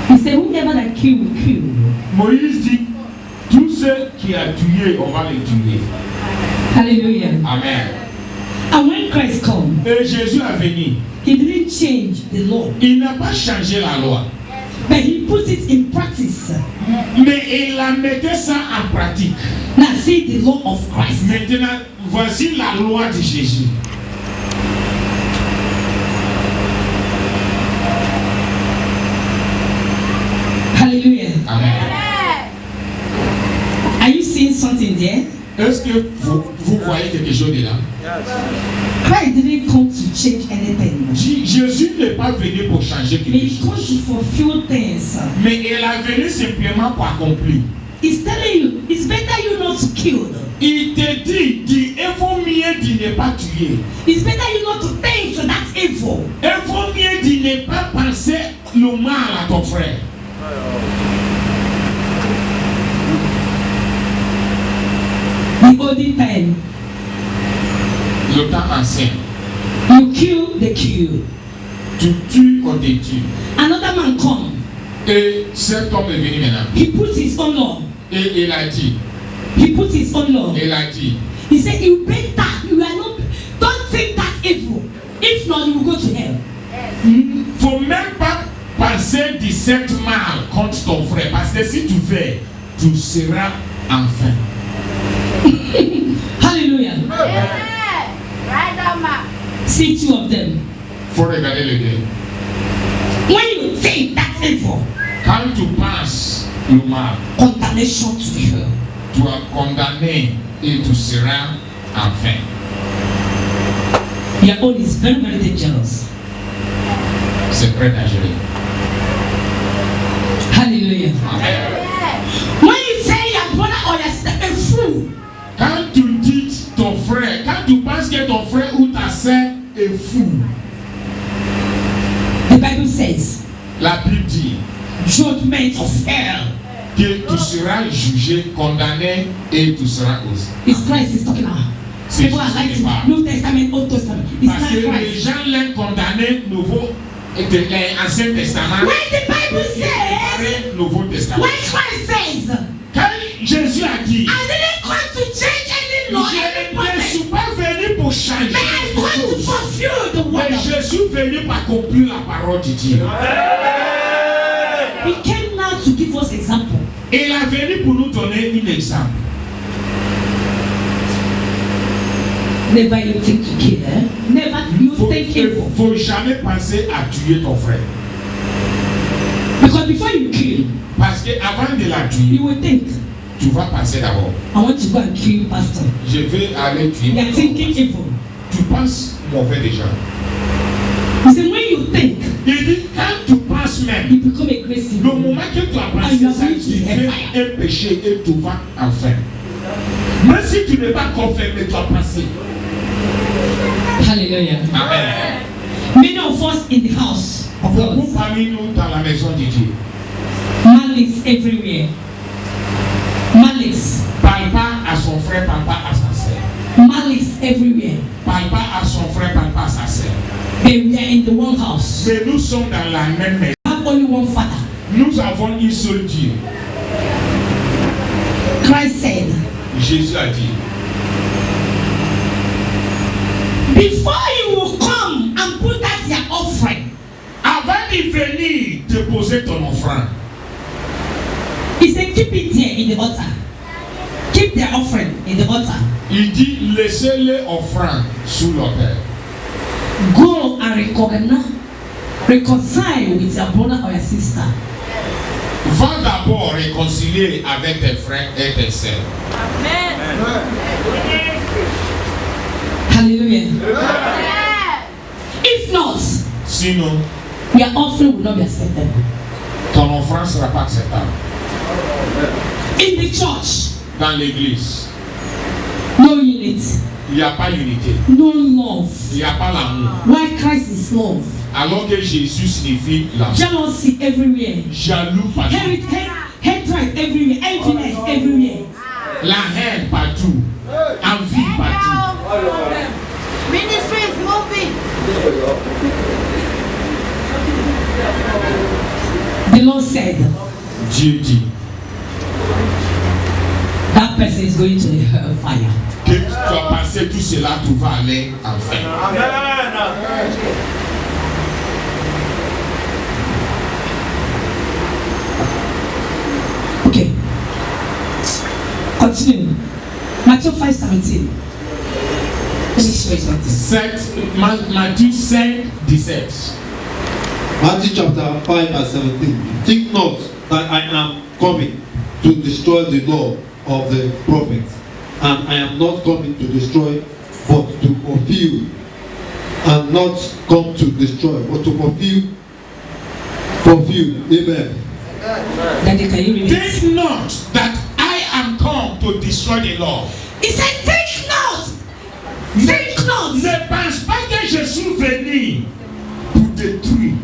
he said, whoever that kill will kill. Moïse dit, tous ceux qui a tué, on va les tuer. Hallelujah. Amen. And when Christ come, Et Jésus est venu. he didn't change the law, Il n'a pas changé la loi, but he put it in practice. mais il a mis ça en pratique. Now see the law of Christ. Maintenant, voici la loi de Jésus. Hallelujah. Amen. Are you seeing something there? Est-ce que vous voyez quelque chose de là? Christ didn't come to change anything. Jésus n'est pas venu pour changer quelque He comes chose, to fulfill things. mais il est venu simplement pour accomplir. He's telling you, it's better you not to kill. Il te dit, il vaut mieux de ne pas tuer. It's better you not to think that's evil. Il vaut mieux de ne pas penser le mal à ton frère. The olden time, Le temps ancien, you kill, they kill. tu tues, on te tue. Another man come, Et cet homme est venu maintenant. he put his own law. Et il a dit, He put his own law. il a dit, He said, you better, you are not, don't think that's evil. If not, you will go to hell. faut même pas penser de cette mal contre ton frère. Parce que si tu fais, tu seras enfin. Hallelujah. See two of them. Faut regarder les deux. When you think that's evil, Quand tu penses le mal, condemnation to hell. tu es condamné et tu seras enfin. Your own is very, very dangerous. C'est très dangereux. Hallelujah. Amen. When you say your brother or your sister a fool, Quand tu dis ton frère, quand tu penses que ton frère ou ta sœur est fou, the Bible says, la Bible dit judgment of hell. que tu seras jugé, condamné et tu seras aussi. It's Christ is talking about. C'est People are Jésus qui writing parle. New Testament, Old Testament. It's Parce not que les Christ. gens l'ont condamné Nouveau et de l'Ancien Testament. When the Bible says, Nouveau Testament. when Christ says, Quand Jésus a dit, I didn't come to change any law, any je ne prophet, suis pas venu pour changer but I quelque come to chose. fulfill the word Mais of je suis venu pour accomplir la parole de Dieu. He came now to give us example. Il est venu pour nous donner un exemple. Never you think to kill, eh? Never you think Il evil. ne faut jamais penser à tuer ton frère. Because before you kill, Parce qu'avant de la tuer, you will think, tu vas penser d'abord, I want to go and kill pastor. je vais aller tuer. You are thinking evil. Tu penses mauvais déjà. He said, when you think, Il dit, quand tu penses même, you become a great le sinner. moment que tu as And you pensé are ça, going tu to fais hellfire. un péché et tu vas enfin. Même si tu n'es pas confirmé, tu as pensé. Hallelujah. Amen. Many of us in the house of Beaucoup God, parmi nous dans la maison de Dieu. malice everywhere. Malice. Parle pas à son frère, parle pas à sa sœur. Malice everywhere. Parle pas à son frère, parle pas à sa sœur. But we are in the one house. Mais nous sommes dans la même maison. We have only one father. Nous avons un seul Dieu. Christ said, Jésus a dit, before you will come and put out your offering, avant de venir déposer ton offrande, he said, keep it there in the altar. Keep their offering in the altar. il dit, laissez-les offrandes sous l'autel. Go and reconcile with your brother or your sister. Va d'abord réconcilier avec tes frères et tes sœurs. Hallelujah. If not, Sinon, your offering will not be accepted. ton offrande ne sera pas acceptable. In the church, Dans l'église, no unity, il n'y a pas d'unité, no love. il n'y a pas l'amour. Why Christ is love? Alors que Jésus signifie l'amour. Jealousy everywhere. Jaloux partout. Hatred everywhere. Enviness everywhere. La haine partout. Envie partout. Ministry is moving. The Lord said, Dieu dit that person is going to the hellfire. que tu as passé tout cela, tu vas aller en fait. Okay. Continue. Matthew 5:17. Let me show you something. Matthieu 5, 17. Matthew chapter 5 and 17. Think not that I am coming to destroy the law of the prophets, and I am not coming to destroy, but to fulfill, and not come to destroy, but to fulfill. Amen. Daddy, can you read it? Think not that I am come to destroy the law. He said, think not. Think not. Ne pense pas que je suis venu pour détruire.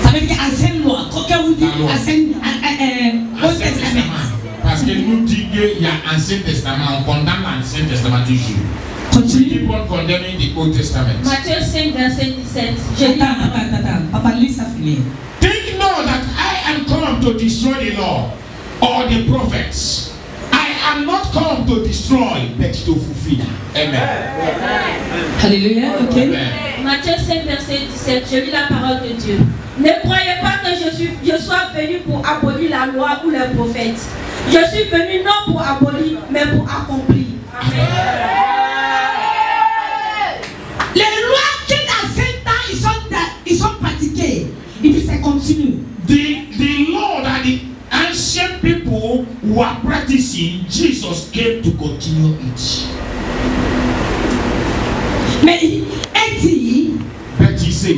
Ça veut dire ancienne loi. Quand vous dites La loi. ancienne, Old Ancien Testament. Testament. Parce qu'il nous dit qu'il y a Ancien Testament, on condamne l'Ancien Testament toujours. We Continue. keep on condemning the Old Testament. Matthieu 5, verset 17. Je lis la parole. Attends. Papa, lis ça finir. Think not that I am come to destroy the law or the prophets. I am not come to destroy, but to fulfill. Amen. Alléluia. Ok. Amen. Matthieu 5, verset 17. Je lis la parole de Dieu. Ne croyez pas que je sois venu pour abolir la loi ou les prophètes. Je suis venu non pour abolir, mais pour accomplir. Amen. Les lois que dans ce temps ils sont pratiquées. Il dit c'est continue. The law that the ancient people were practicing, Jesus came to continue it. Mais il dit, But he said,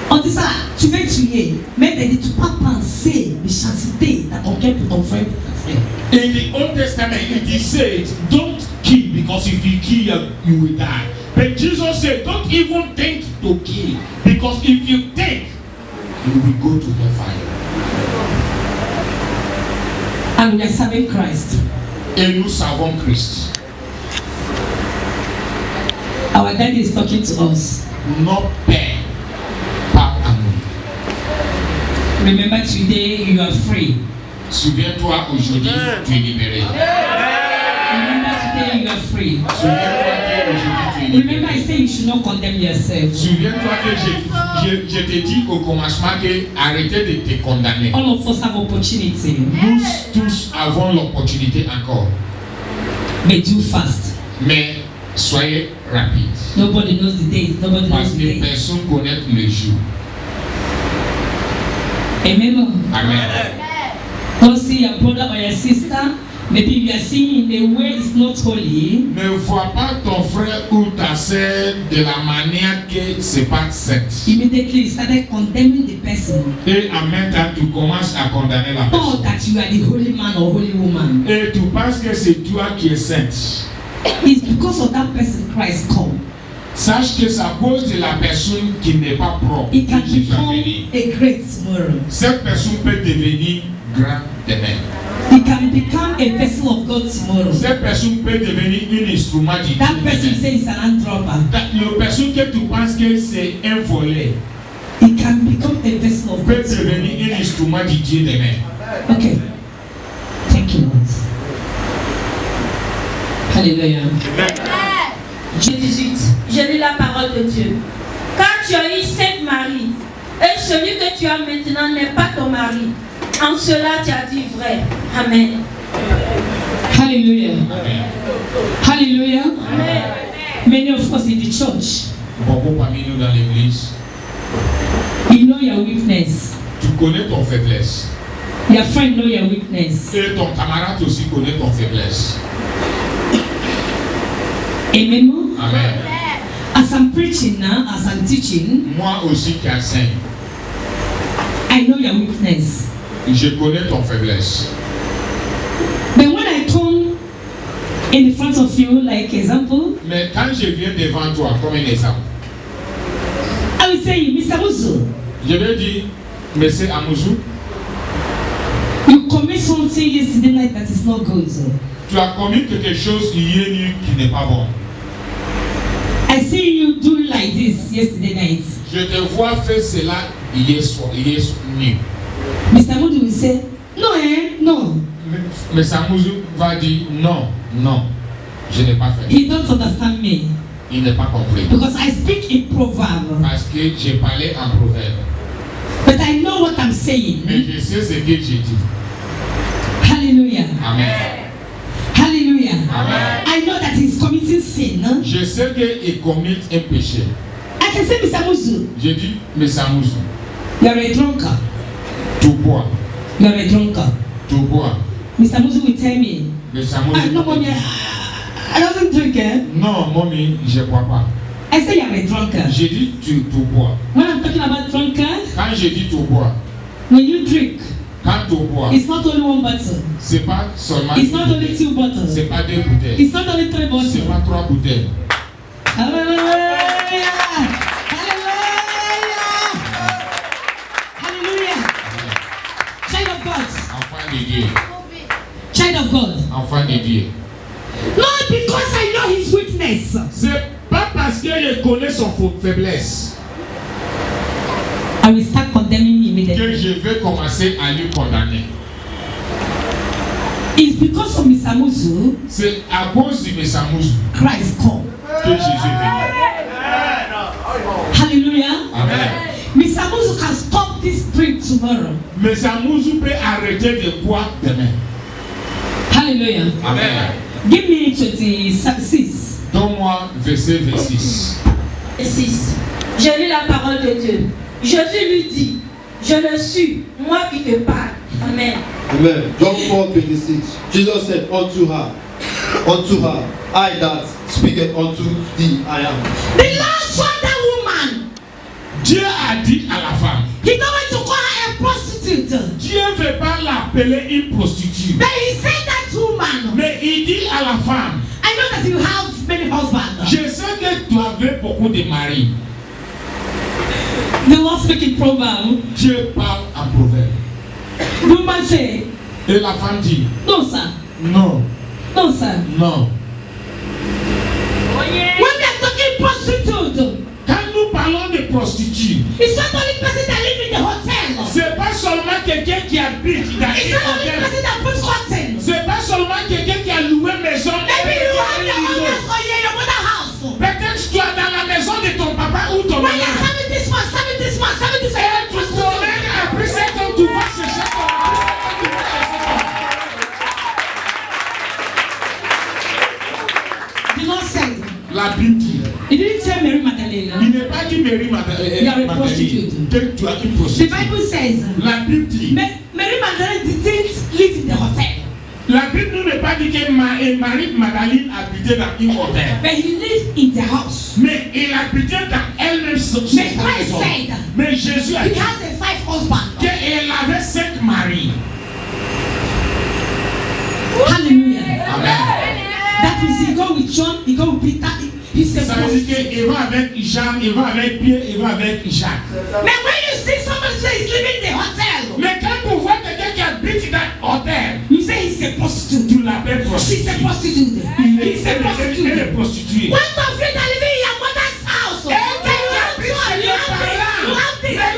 on dit ça, tu veux tuer, mais il dit tu peux pas penser méchanceté dans ton cœur pour ton frère, pour ta frère. in the Old Testament, it is said, don't kill, because if you kill, you will die. But Jesus said, don't even think to kill, because if you think, you will go to the fire. And we are serving Christ. Et nous savons Christ. Our daddy is talking to us. Notre Père parle à nous. Remember today you are free. Souviens-toi, aujourd'hui, tu es libéré. Remember today you are free. Souviens-toi qu'aujourd'hui, tu es libéré. Remember I say you should not condemn yourself. Souviens-toi que je t'ai dit au commencement que arrêtez de te condamner. All of us have opportunity. Nous tous avons l'opportunité encore. But do fast. Mais soyez rapides. Nobody knows the days. Nobody Parce knows the que day. personne ne connaît le jour. Amen. Amen. Don't see your brother or your sister. Maybe you are seeing in a way it's not holy. Ne vois pas ton frère ou ta sœur de la manière que c'est pas sainte. Immediately you started condemning the person. Et en même temps, tu commences à condamner la Or personne. that you are the holy man or holy woman. Et tu penses que c'est toi qui es sainte. It's because of that person Christ come. Sache que c'est à cause de la personne qui n'est pas propre It can que Jésus a become venu. a great tomorrow. Cette personne peut devenir grand demain. It can become a vessel of God tomorrow. Cette personne peut devenir un instrument de Dieu. That person demain. says it's an andropper. La personne que tu penses que c'est un volet, It can become a vessel of peut God. devenir un instrument du Dieu des mains. Okay. Thank you, Lord. Hallelujah. Dieu 18. Je lis la parole de Dieu. Car tu as eu 5 maris, et celui que tu as maintenant n'est pas ton mari. En cela tu as dit vrai. Amen. Hallelujah. Hallelujah. Amen. Many of us in the church, Beaucoup parmi nous dans l'église, you know your weakness. tu connais ton faiblesse. Your friend know your weakness. Et ton camarade aussi connaît ton faiblesse. Amen. Amen. As I'm preaching now, as I'm teaching, Moi aussi qui enseigne, I know your weakness. je connais ton faiblesse. But when I come in front of you, like example, Mais quand je viens devant toi, comme un exemple, I will say, Mr. Muzu, je vais dire, Monsieur Amouzou, you commit something yesterday night that is not good. tu as commis quelque chose hier nuit qui n'est pas bon. I see you do like this yesterday night. Je te vois faire cela hier soir, hier nuit. Mr. Muzu will say, no, no. Mais Amouzou va dire, non, non, je n'ai pas fait. He don't understand me Il n'est pas compris. because I speak in proverb. Parce que j'ai parlé en proverbe. But I know what I'm Mais saying. je sais ce que j'ai dit. Hallelujah. Amen. Hallelujah. Amen. I know that he's committing sin. Je sais qu'il commit un péché. I can say, Mr. Muzu, Je dis, mais Amouzou, you are a drunkard. tu bois, You are a drunkard. tu bois. Mr. Muzu will tell me, Mais I Amouzou, no, mommy, I don't drink. non, mommy, je ne bois pas. I say you are a drunkard. J'ai dit, tu bois. When I'm talking about drunkard, Quand je dis tu bois, when you drink, quand tu bois, it's not only one bottle. c'est pas seulement It's une not only bouteille. two bottles. C'est pas deux bouteilles. It's not only three C'est bottles. pas 3 bouteilles. Hallelujah! Hallelujah! Hallelujah! Child of God. Enfant de Dieu. Child of God. Enfant de Dieu. Not because I know his weakness. C'est pas parce que je connais son faiblesse I will start condemning him que immediately. je vais commencer à lui condamner. It's because of Mr. Muzu, C'est à cause de mes Amouzou Christ come. que Jésus est venu. Hallelujah. Amen. Mr. Muzu can stop this drink tomorrow. Mes Amouzou peut arrêter de boire demain. Hallelujah. Amen. Give me 26. Donne-moi verset 26. 6. Je lis la parole de Dieu. Jésus lui dit, je le suis, moi qui te parle. Amen. Amen. John 4:26. Jesus said unto her, I that speaketh unto thee, I am. The Lord saw that woman. Dieu a dit à la femme, He don't want to call her a prostitute. Dieu ne veut pas l'appeler une prostituée. But he said that woman, Mais il dit à la femme, I know that you have many husbands. je sais que tu avais beaucoup de maris. The Lord speaking proverb. Dieu parle en proverbe. The woman say, Et la femme dit, no sir, non, no sir. non. When they are talking prostitute, Quand nous parlons de prostituées, it's not only person that live in the hotel. c'est pas seulement quelqu'un qui habite dans It's une not only hôtel. person that puts cotton. C'est pas seulement quelqu'un qui a loué maison. Maybe you have et your qui a own loué. house or you're in your mother's house. Peut-être tu es dans la maison de ton papa ou ton When maman. you're serving this one, serving this one, serving this one, Et tu promènes après 7 ans, tu vas chercher ton The Lord said, La Bible dit, he didn't tell Mary Magdalene. il n'est pas dit Mary You are a prostitute. que tu as une The prostituée. Bible says, La Bible dit, Mary Magdalene didn't live in the hotel, la Bible ne veut pas dire que Marie Magdalene habitait dans une hôtel. but he lived in the house. Mais il habitait dans elle-même son Mais Christ maison. said, Mais Jésus a he dit has a 5 husbands. qu'elle avait 5 maris. Hallelujah. Amen. That means he go with John, he go with Peter, he's a Ça veut dire prostitute. qu'il va avec Jean, il va avec Pierre, il va avec Jacques. Now when you see somebody say he's living in the hotel, Mais quand tu vois quelqu'un qui habite dans l'hôtel, you say he's a prostitute. tu l'appelles She's a prostituée. prostitute. He's a Elle prostitute. est prostituée. What of you that living in your mother's house? Then you have this, you have this, you have this, you have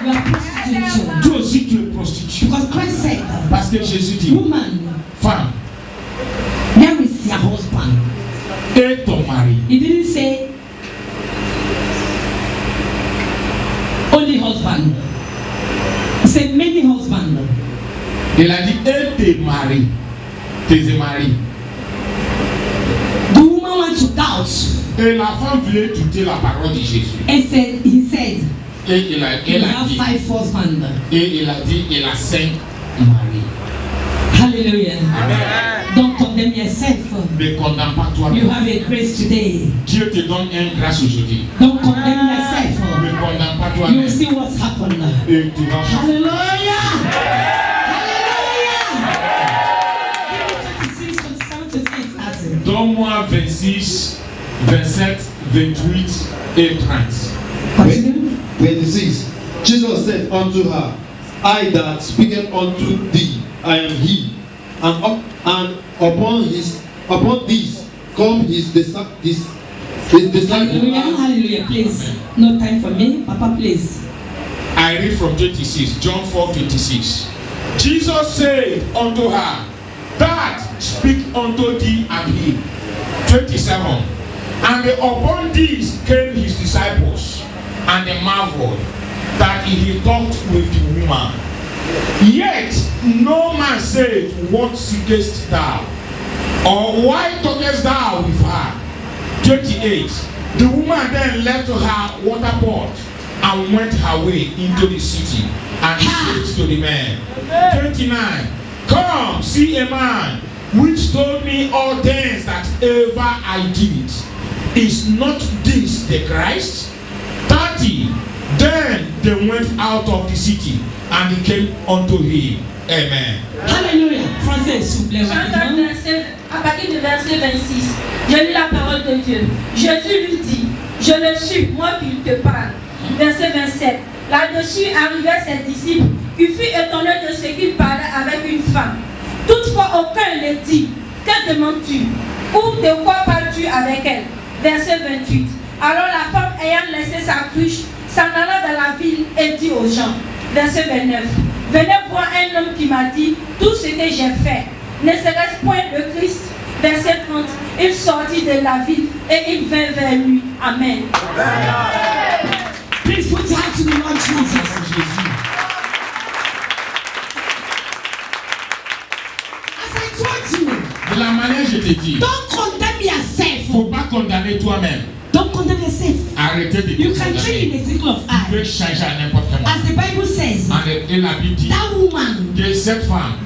You are prostitute. Toi aussi tu es prostituée. Because Christ said, Parce que Jésus dit, woman, femme, there is your husband. et ton mari. He didn't say only husband. He said many husbands. Il a dit, et tes maris. Tes maris. The woman wants to doubt Et la femme voulait douter la parole de Jésus. and said, he said, Et elle you a have dit, 5 husbands. et il a dit, il a 5 maris. Hallelujah. Don't condemn yourself. Ne condamne pas You toi-même. have a grace today. Dieu te donne une grâce aujourd'hui. Don't condemn yourself. Ne condamne pas You will toi-même. see what's happened. Et tu vas Hallelujah. Hallelujah. Give me 26, 27, 28. donne-moi 26, 27, 28 et 30. Continue. 26. Jesus said unto her, I that speaketh unto thee, I am he. And upon this come his disciples. Hallelujah. Hallelujah. Please. No time for me. Papa, please. I read from 26, John 4, 26. Jesus said unto her, that speak unto thee and he. 27. And upon this came his disciples, and they marveled that he talked with the woman. Yet no man said, what seekest thou? Or why talkest thou with her? 28. The woman then left her water pot and went her way into the city and said to the man. 29. Come, see a man which told me all things that ever I did. Is not this the Christ? 30. Then they went out of the city and they came unto him. Amen. Alléluia. Français, s'il vous plaît. J'entends à partir du verset 26. Je lis la parole de Dieu. Jésus lui dit, je le suis, moi qui te parle. Verset 27. Là-dessus arrivaient ses disciples, qui furent étonnés de ce qu'il parlait avec une femme. Toutefois, aucun ne dit, que demandes-tu? Ou de quoi parles-tu avec elle? Verset 28. Alors la femme ayant laissé sa cruche, s'en alla dans la ville et dit aux gens. Verset 29. Venez voir un homme qui m'a dit tout ce que j'ai fait. Ne serait-ce point le Christ? Verset 30. Il sortit de la ville et il vint vers lui. Amen. Please put your hand to the Lord Jesus. As I told you, De la manière je te dis, don't condemn yourself. faut pas condamner toi-même. Don't condemn yourself. Arrêtez de You te can change condamner. in the tickle of Tu eye. peux changer à n'importe quel moment. As the Bible says, Et la Bible dit that woman, que cette femme,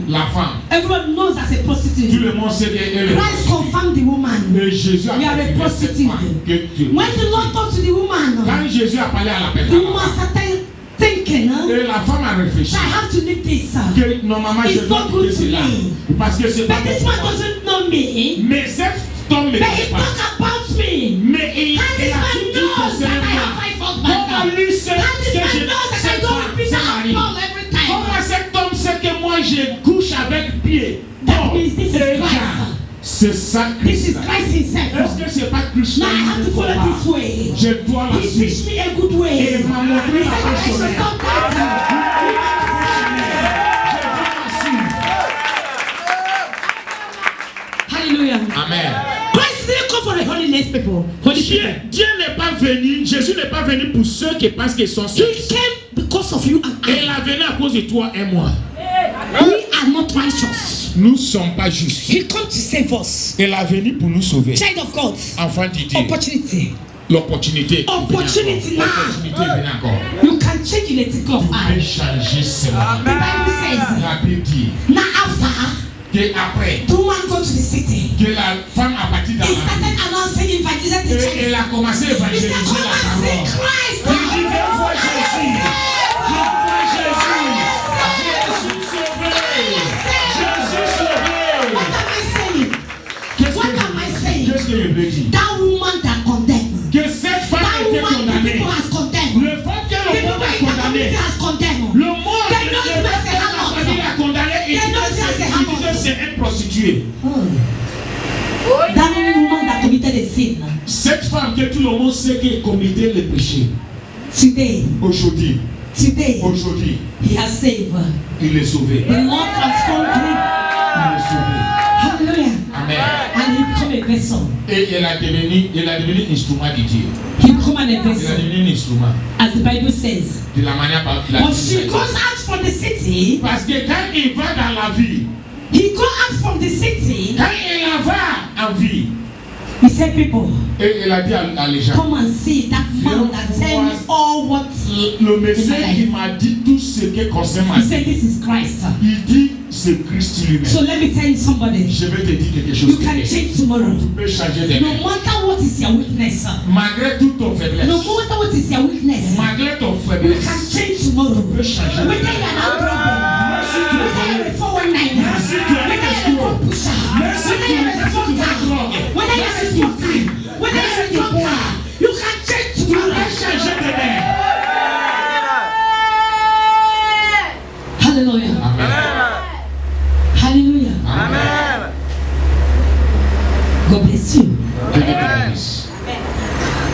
la femme, everyone knows as a tout prostitute. le monde sait qu'elle est Christ confirmed the woman. Et Jésus a You are a confirmé cette prostitute. femme que tu es When the Lord talked to the woman, Quand Jésus a parlé à la the personne, woman started thinking, et la femme a réfléchi I have to leave this. que normalement je It's dois not good quitter to cela me. parce que c'est pas But bon this pour man moi. doesn't know me. Mais cet homme ne But sait he pas. talk about me. Mais il And this a man tout dit knows that I concernant have moi. 5 Comment husbands. lui sait And this que man je knows that I cette don't femme, repeat c'est that Marie? Paul every time. Comment cet homme sait que moi je couche avec pied? That means this is Déjà, Christ. c'est ça This is Christ. Christ himself. Est-ce que c'est pas Christ? Now I have to follow this way. Je dois la He suivre. teach me a good way. Et il m'a montré He la said I should chose. stop that. Hallelujah. Amen. Christ didn't come for the holiness people. Holy people. Dieu n'est pas venu, Jésus n'est pas venu pour ceux qui pensent qu'ils sont saints. He came because of you and Il I. est venu à cause de toi et moi. We are not righteous. Nous ne sommes pas justes. He come to save us. Il est venu pour nous sauver. Child of God. Enfant de Dieu. Opportunity. L'opportunité. Opportunity now. L'opportunité vient encore. You can change in the tickle of Vous pouvez eye. changer seulement. The Bible says, La Bible dit now after que après the woman go to the city, que la femme a parti dans he la started ville announcing evangelism to et church. elle a commencé à He évangéliser said, come la and see parole. Christ. Il dit viens voir Jésus. Viens voir Jésus. Jésus sauvé. Jésus sauvé. What am I saying? What am I saying? Qu'est-ce que je veux dire? That woman that condemned. Que cette femme That a été woman the condamnée. people has condemned. Le fait que The le monde people a in the condamné. community has condemned. Le monde They know it's not a hammer. il a condamné et They know it's not a hammer. il dit que c'est une prostituée. That woman that committed a sin. Cette femme que tout le monde sait qu'elle commettait le péché. Today, Aujourd'hui, Today, Aujourd'hui, he has saved. il est sauvé. The Lord transformed him. Il est sauvé. Hallelujah. Amen. And he became a vessel. Et il a devenu instrument de Dieu. He became a Il a vessel, devenu un instrument. as the Bible says. De la manière par la But she goes out from the city. Parce que quand il va dans la vie, He goes out from the city. quand il va en vie, He said, people, et il a dit à les gens, come and see that man that tell me all what. le messager qui m'a dit tout ce qui concerne ma He vie, said, this is Christ. il dit c'est Christ lui-même. So let me tell you somebody. Je vais te dire quelque chose. You can change tomorrow. Tu peux changer de No vie. matter what is your weakness. Malgré toute ton faiblesse. No matter what is your weakness. Malgré ton You faiblesse. can change tomorrow. Tu peux changer. Whether you're an outlaw, whether you're a 419, whether you're a drug pusher, whether you're a smoker, whether you're a smoker, whether you're a drunkard, you can change Tu tomorrow. peux changer de vie. Hallelujah. Amen. Hallelujah. Amen. God bless you. Que Dieu te bénisse.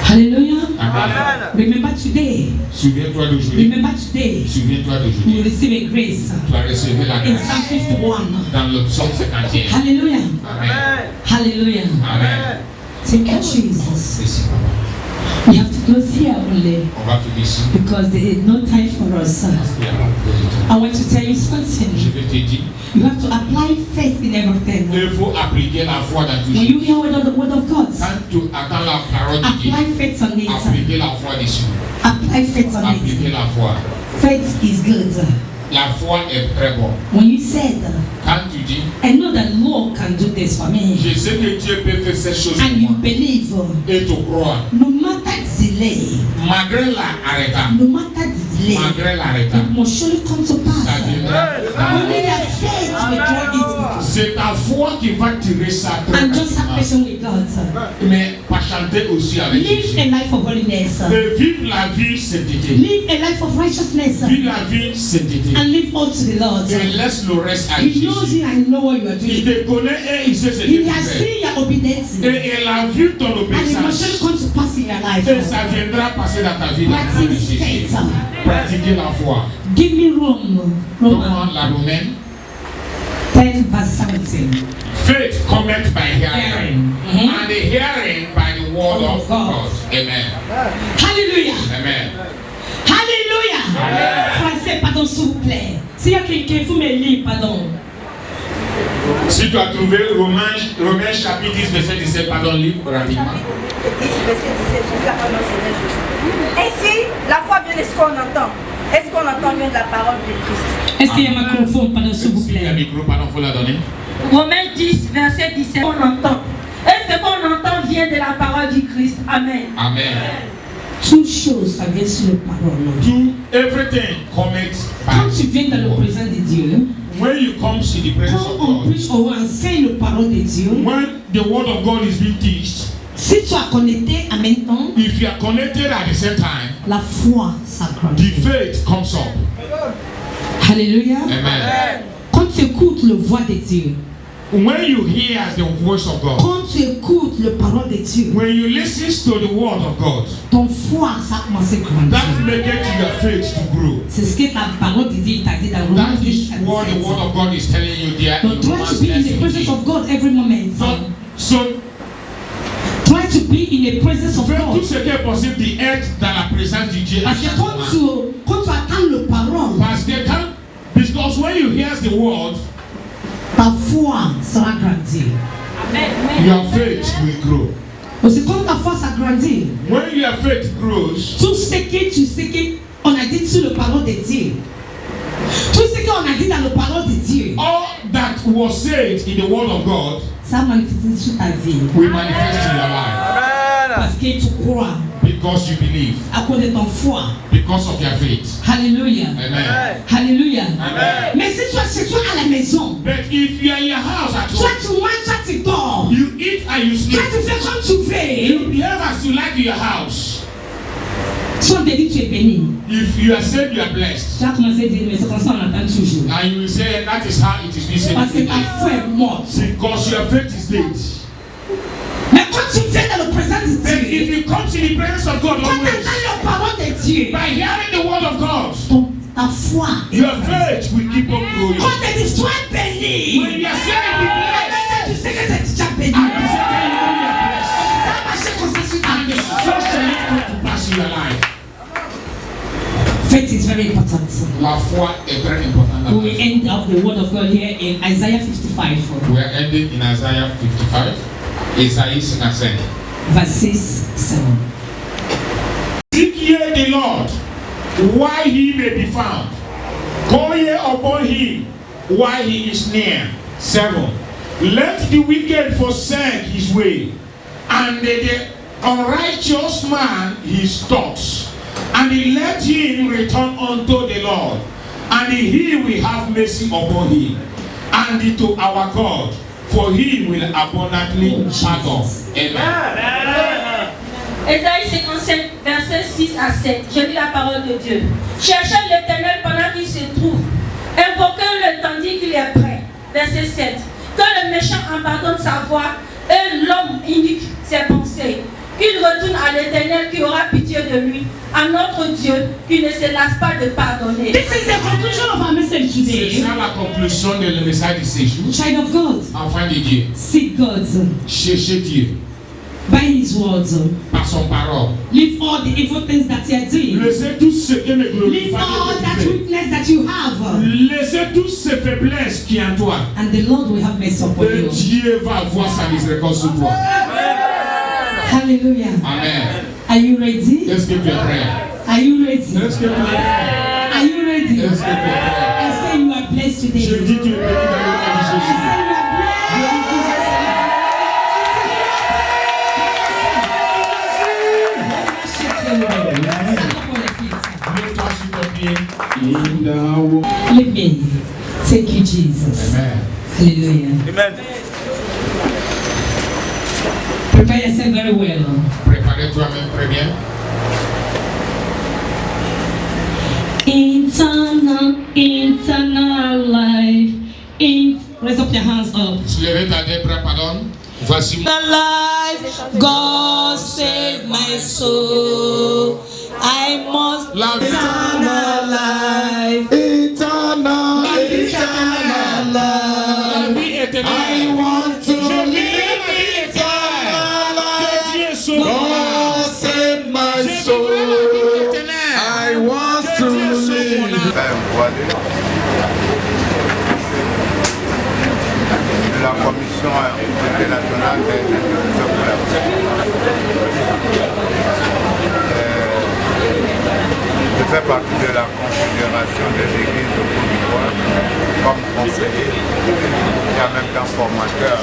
Hallelujah. Amen. Remember today. Souviens-toi d'aujourd'hui. Remember today. Souviens-toi You d'aujourd'hui. will receive a grace Tu as reçu la in grâce Psalm 51. dans le psaume 51. Hallelujah. Amen. Hallelujah. Amen. Thank you, Jesus. Merci, papa. We have to close here only On va finir ici. because there is no time for us. Parce qu'il y a pas de temps. I want to tell you Je something. vais te dire, You have to apply faith in everything. il faut appliquer la foi dans tout When ça. you hear the word of God, Quand tu attends la parole de Dieu, apply faith on it. appliquer la foi dessus. Apply faith on Appliquer it. la foi. Faith is good. La foi est très bonne. When you said, Quand tu dis, I know that Lord can do this for me, je sais que Dieu peut faire ces choses and pour you moi, believe, et tu crois, no matter delay, malgré l'arrêtant, no matter delay, malgré l'arrêtant, it must surely come to ça pass. viendra. Only the faith will draw it. C'est ta foi qui va tirer ça très And just have rapidement. patience with God. Mais pas chanter aussi avec Live Jésus. a life of holiness. Et vivre la vie sainteté. Live a life of righteousness. Vive la vie sainteté. And live all to the Lord. Et laisse le reste à He knows Jésus. you and know what you are Il doing. te connaît et il sait ce que He tu has fais. seen your obedience. Et il a vu ton And it must obéissance. surely come to pass in your life. Et ça viendra passer dans ta vie. Dans le nom de Practice Jésus. faith. Pratiquer la foi. Give me room. Roman Comment la Romaine? 10 verse 17. Faith cometh by hearing. Mhm. And the hearing by the word of God. Amen. Hallelujah. Amen. Hallelujah. Français, pardon, s'il vous plaît. S'il y a quelqu'un, vous me lire, pardon. Si tu as trouvé Romains chapitre 10, verset 17, pardon, lis rapidement. 10, verset 17, Jésus a prononcé Seigneur Jésus. Ainsi, la foi vient de ce qu'on entend. Et ce qu'on entend vient de la parole de Christ. Est-ce qu'il y a un microphone, pardon, s'il vous Si il y a un plaît? micro, pardon, il faut la donner. Romains 10, verset 17, on entend. Et ce qu'on entend vient de la parole du Christ. Amen. Amen. Toutes choses, ça vient sur le parole. Do everything cometh Quand by tu viens dans the la word. présence de Dieu, When you come to the presence quand of on God, prêche ou on enseigne la parole de Dieu, when the word of God is being taught, si tu as connecté en même temps, if you are connected at the same time, la foi s'accroît. the faith comes up. Alléluia. Amen. Quand tu écoutes la voix de Dieu, When you hear the voice of God, quand tu écoutes la parole de Dieu, when you listen to the word of God, ton foi, ça commence à grandir. that makes your faith to grow. C'est ce que la parole de Dieu t'a dit dans Romains That 10, is what the word of God is telling you there So in try Romans to be in the 10. presence of God every moment. So Try to be in the presence of fais tout God. ce qui est possible d'être dans la présence de Dieu. à Parce que chaque quand moment. tu attends la parole, Parce que because when you hear the word, ta foi sera grandie. your faith will grow. Parce que quand ta foi s'agrandit, When your faith grows, tout ce que tu sais qu'on a dit sur la parole de Dieu, tout ce qu'on a dit dans la parole de Dieu, all that was said in the word of God ça manifeste sur ta vie. will manifest in your life Parce que tu crois because you believe, à cause de ton foi. because of your faith. Alléluia. Amen. Alléluia. Amen. Mais si tu es chez toi à la maison, But if you are in your house at toi home, tu manges, toi tu dors, you eat and you sleep, toi tu fais comme tu veux, you behave as you like in your house. si on te dit que tu es béni, If you are saved, you are blessed. tu as commencé à dire, mais c'est comme ça on entend toujours. And you will say that is how it is being said Parce que every ta day. foi est morte. Because your faith is dead. Mais quand tu viens dans la présence de Then if Dieu, you come to the presence of God quand tu always, entends la parole de Dieu, by hearing the word of God, ton ta foi. Your faith will keep on growing. Quand tu dis sois béni, When you are saying be blessed, tu sais que c'est déjà béni. and you say that you will be blessed, Ça va marcher comme ça sur ta and the vie. success will come to pass in your life. Faith is very important. La foi est très importante. We will end up the word of God here in Isaiah 55, We are ending in Isaiah 55. Isaïe 55. verses 7. Seek ye the Lord, while he may be found. Call ye upon him, while he is near. 7. Let the wicked forsake his way, and the unrighteous man his thoughts. And let him return unto the Lord, and he will have mercy upon him, and to our God, for he will abundantly pardon. Amen. Ésaïe 55, versets 6 à 7. Je lis la parole de Dieu. Cherchez l'Éternel pendant qu'il se trouve. Invoquez-le tandis qu'il est prêt. Verset 7. Quand le méchant abandonne sa voie et l'homme indique ses pensées, qu'il retourne à l'Éternel qui aura pitié de lui, à notre Dieu qui ne se lasse pas de pardonner. This is the conclusion of our message C'est today. ça la conclusion de le message de ce jour. Child of God, Enfant de Dieu, seek God cherchez Dieu by His words. par son parole. Leave all the evil things that you are doing. Laissez tout ce qui ne glorifie Leave pas all that Dieu. weakness that you have. Laissez toutes ces faiblesses qui en toi. And the Lord will have mercy upon Et you. Dieu va voir sa miséricorde sur toi. Hallelujah. Amen. Are you ready? Est-ce que tu es prêt? Are you ready? Est-ce que tu es prêt? Are you ready? Est-ce que tu es prêt? I say you are blessed today. Je dis tu es béni dans le nom de I say Jésus. you are Mets-toi sur ton pied. Let me thank you, Jesus. Amen. Hallelujah. Amen. Prepare yourself very well. Préparez-toi même très bien. Eternal life. Raise up your hands up. Soulevez ta deux bras, pardon. Voici mon Life, God save my soul. I must la vie. eternal life. Eternal, eternal La life. vie éternelle. I want to Je vis la vie live éternelle. eternal Que life. Dieu sauve. God save my Je soul. vis la vie éternelle. I want Que to Dieu sauve mon live. âme. De la Commission internationale des institutions pour la paix. Je fais partie de la Confédération des églises de Côte d'Ivoire comme conseiller et en même temps formateur.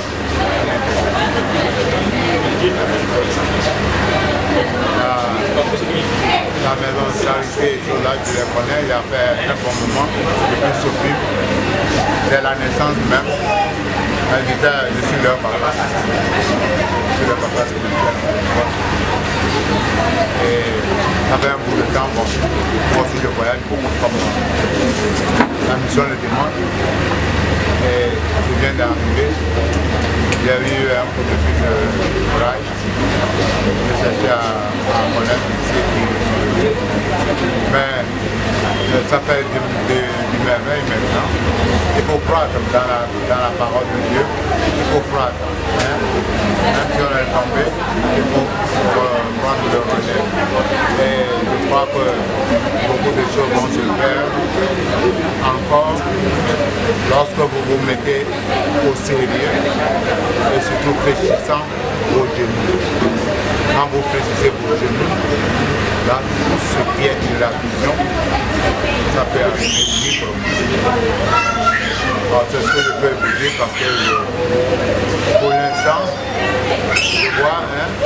La maison de charité, là je les connais, il y a fait un bon moment, depuis s'occupe dès la naissance même. Je suis leur papa. Je suis leur papa spirituel. Et ça fait un bout de temps, bon, moi aussi je voyage beaucoup comme la mission le demande. Et je viens d'arriver. J'ai eu un peu de courage. Je cherchais à connaître ici. Mais ça fait du merveille maintenant. Il faut croire dans la parole de Dieu. Il faut croire. Hein? Même si on est tombé, il faut prendre le relais. Et je crois que beaucoup de choses vont se faire encore lorsque vous vous mettez au sérieux et surtout fléchissant vos genoux. Quand vous fléchissez vos genoux, là, ce qui est de la vision, ça peut arriver libre. C'est ce que je peux vous dire parce que pour l'instant, je vois,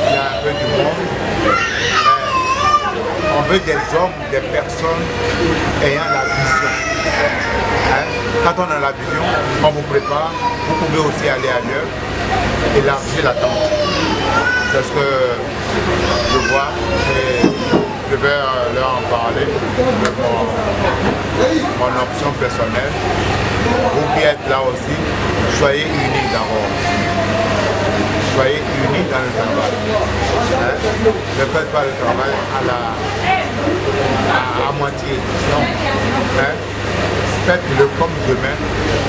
il y a un peu du monde, mais on veut des hommes, des personnes ayant la vision. Quand on a la vision, on vous prépare, vous pouvez aussi aller ailleurs, élargir la tente. C'est ce que je vois et je vais leur en parler de mon option personnelle. Vous qui êtes là aussi, soyez unis d'abord. soyez unis dans le travail. Hein? Ne faites pas le travail à moitié. Non. Hein? Faites-le comme demain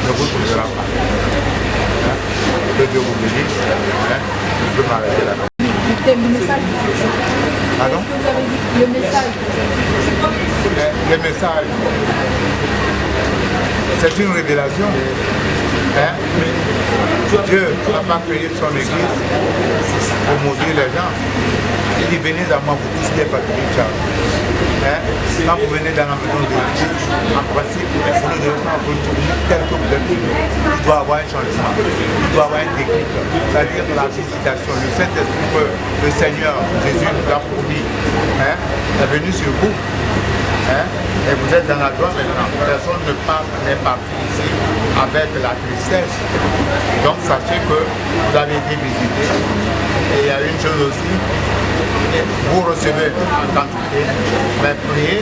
ne vous trouvera pas. Hein? Que Dieu vous bénisse. Hein? Je peux m'arrêter là. Le message. Pardon? Est-ce que vous avez dit le message? Le message, c'est une révélation. Hein? Dieu n'a pas créé son église pour maudire les gens. Il dit venez à moi, vous tous les fatigués, Charles. Hein? Quand vous venez dans la maison de Dieu, en principe, pour le développement, vous tel que vous êtes, il doit avoir un changement, il doit avoir un déclic. C'est-à-dire la visitation, le Saint-Esprit que le Seigneur Jésus nous a promis, hein, est venu sur vous. Hein? Et vous êtes dans la joie maintenant. Personne n'est parti ici avec la tristesse. Donc sachez que vous avez été visité. Et il y a une chose aussi, vous recevez en quantité, mais priez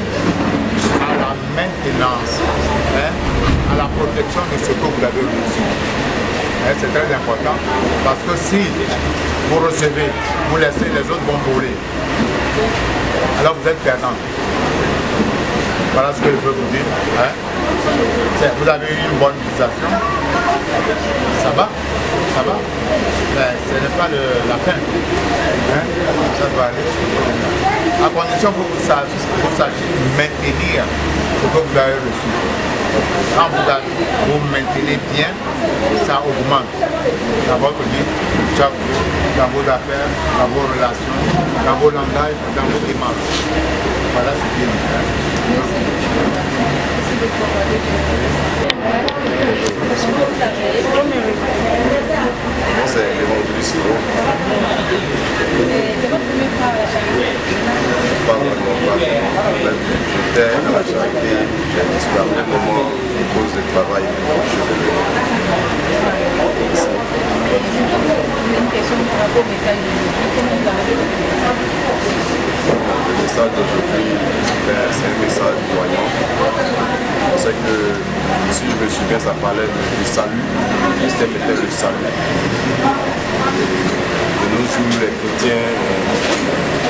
à la maintenance, hein, à la protection de ce que vous avez reçu. Hein, c'est très important parce que si vous recevez, vous laissez, les autres vont voler. Alors vous êtes perdant. Voilà ce que je peux vous dire. Hein. Vous avez eu une bonne visitation. Ça va? Ça va? Mais ce n'est pas la fin. Hein. Ça va aller. À condition que vous sachiez maintenir ce que vous avez reçu. Quand vous maintenez bien, ça augmente dans votre vie, dans vos affaires, dans vos relations, dans vos langages, dans vos démarches. Voilà ce qui est c'est l'évangéliste. C'est votre premier fois à la charité? Pas vraiment, pas vraiment. J'étais à la charité, j'ai disparu un moment à cause du travail. Une question par rapport au message d'aujourd'hui. Comment vous avez le message? Le message d'aujourd'hui, c'est un message voyant. C'est que, si je me souviens, ça parlait du salut. Le thème était le salut. De nos jours, les chrétiens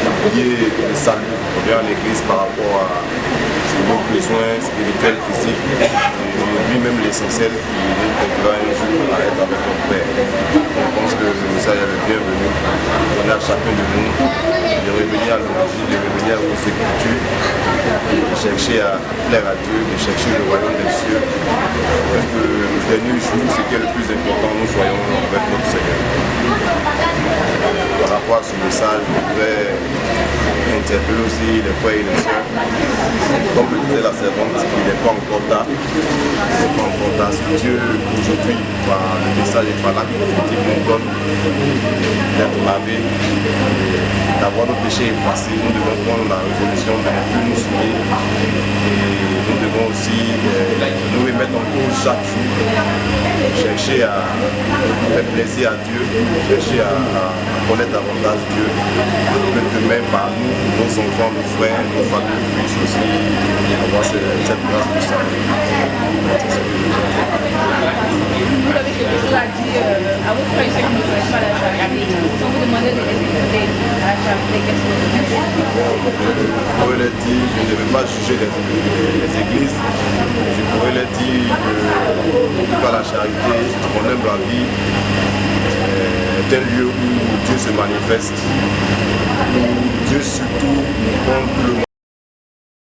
ont oublié le salut. On vient à l'église par rapport à nos besoins spirituels, physiques. Et on oublie même l'essentiel qui nous conduira un jour à être avec notre Père. On pense que le message est le bienvenu. On a chacun de nous de revenir à l'origine, de revenir aux Écritures, de chercher à plaire à Dieu, de chercher le royaume des cieux. Afin que le dernier jour, ce qui est le plus important, nous soyons avec notre Seigneur. Par rapport à ce message, je voudrais interpeller aussi les frères et les sœurs. Comme le disait la servante, il n'est pas encore tard. Il n'est pas encore tard. Si Dieu, aujourd'hui, par le message et par l'acte prophétique, nous donne d'être lavé, d'avoir nos péchés effacés, nous devons prendre la résolution de ne plus nous souiller. Et nous devons aussi nous remettre en cause chaque jour, chercher à faire plaisir à Dieu, chercher à connaître davantage Dieu, que demain par nous, nos enfants, nos frères, nos familles puissent aussi avoir cette grâce du salut. Vous avez quelque chose à dire à vos frères et ceux qui ne connaissent pas la charité. Si vous demandez de les écouter à la charité, qu'est-ce que vous dites? Je pourrais leur dire, je ne devais pas juger les églises. Je pourrais leur dire que par la charité, mon humble avis, est un lieu où Dieu se manifeste, où Dieu surtout compte le monde.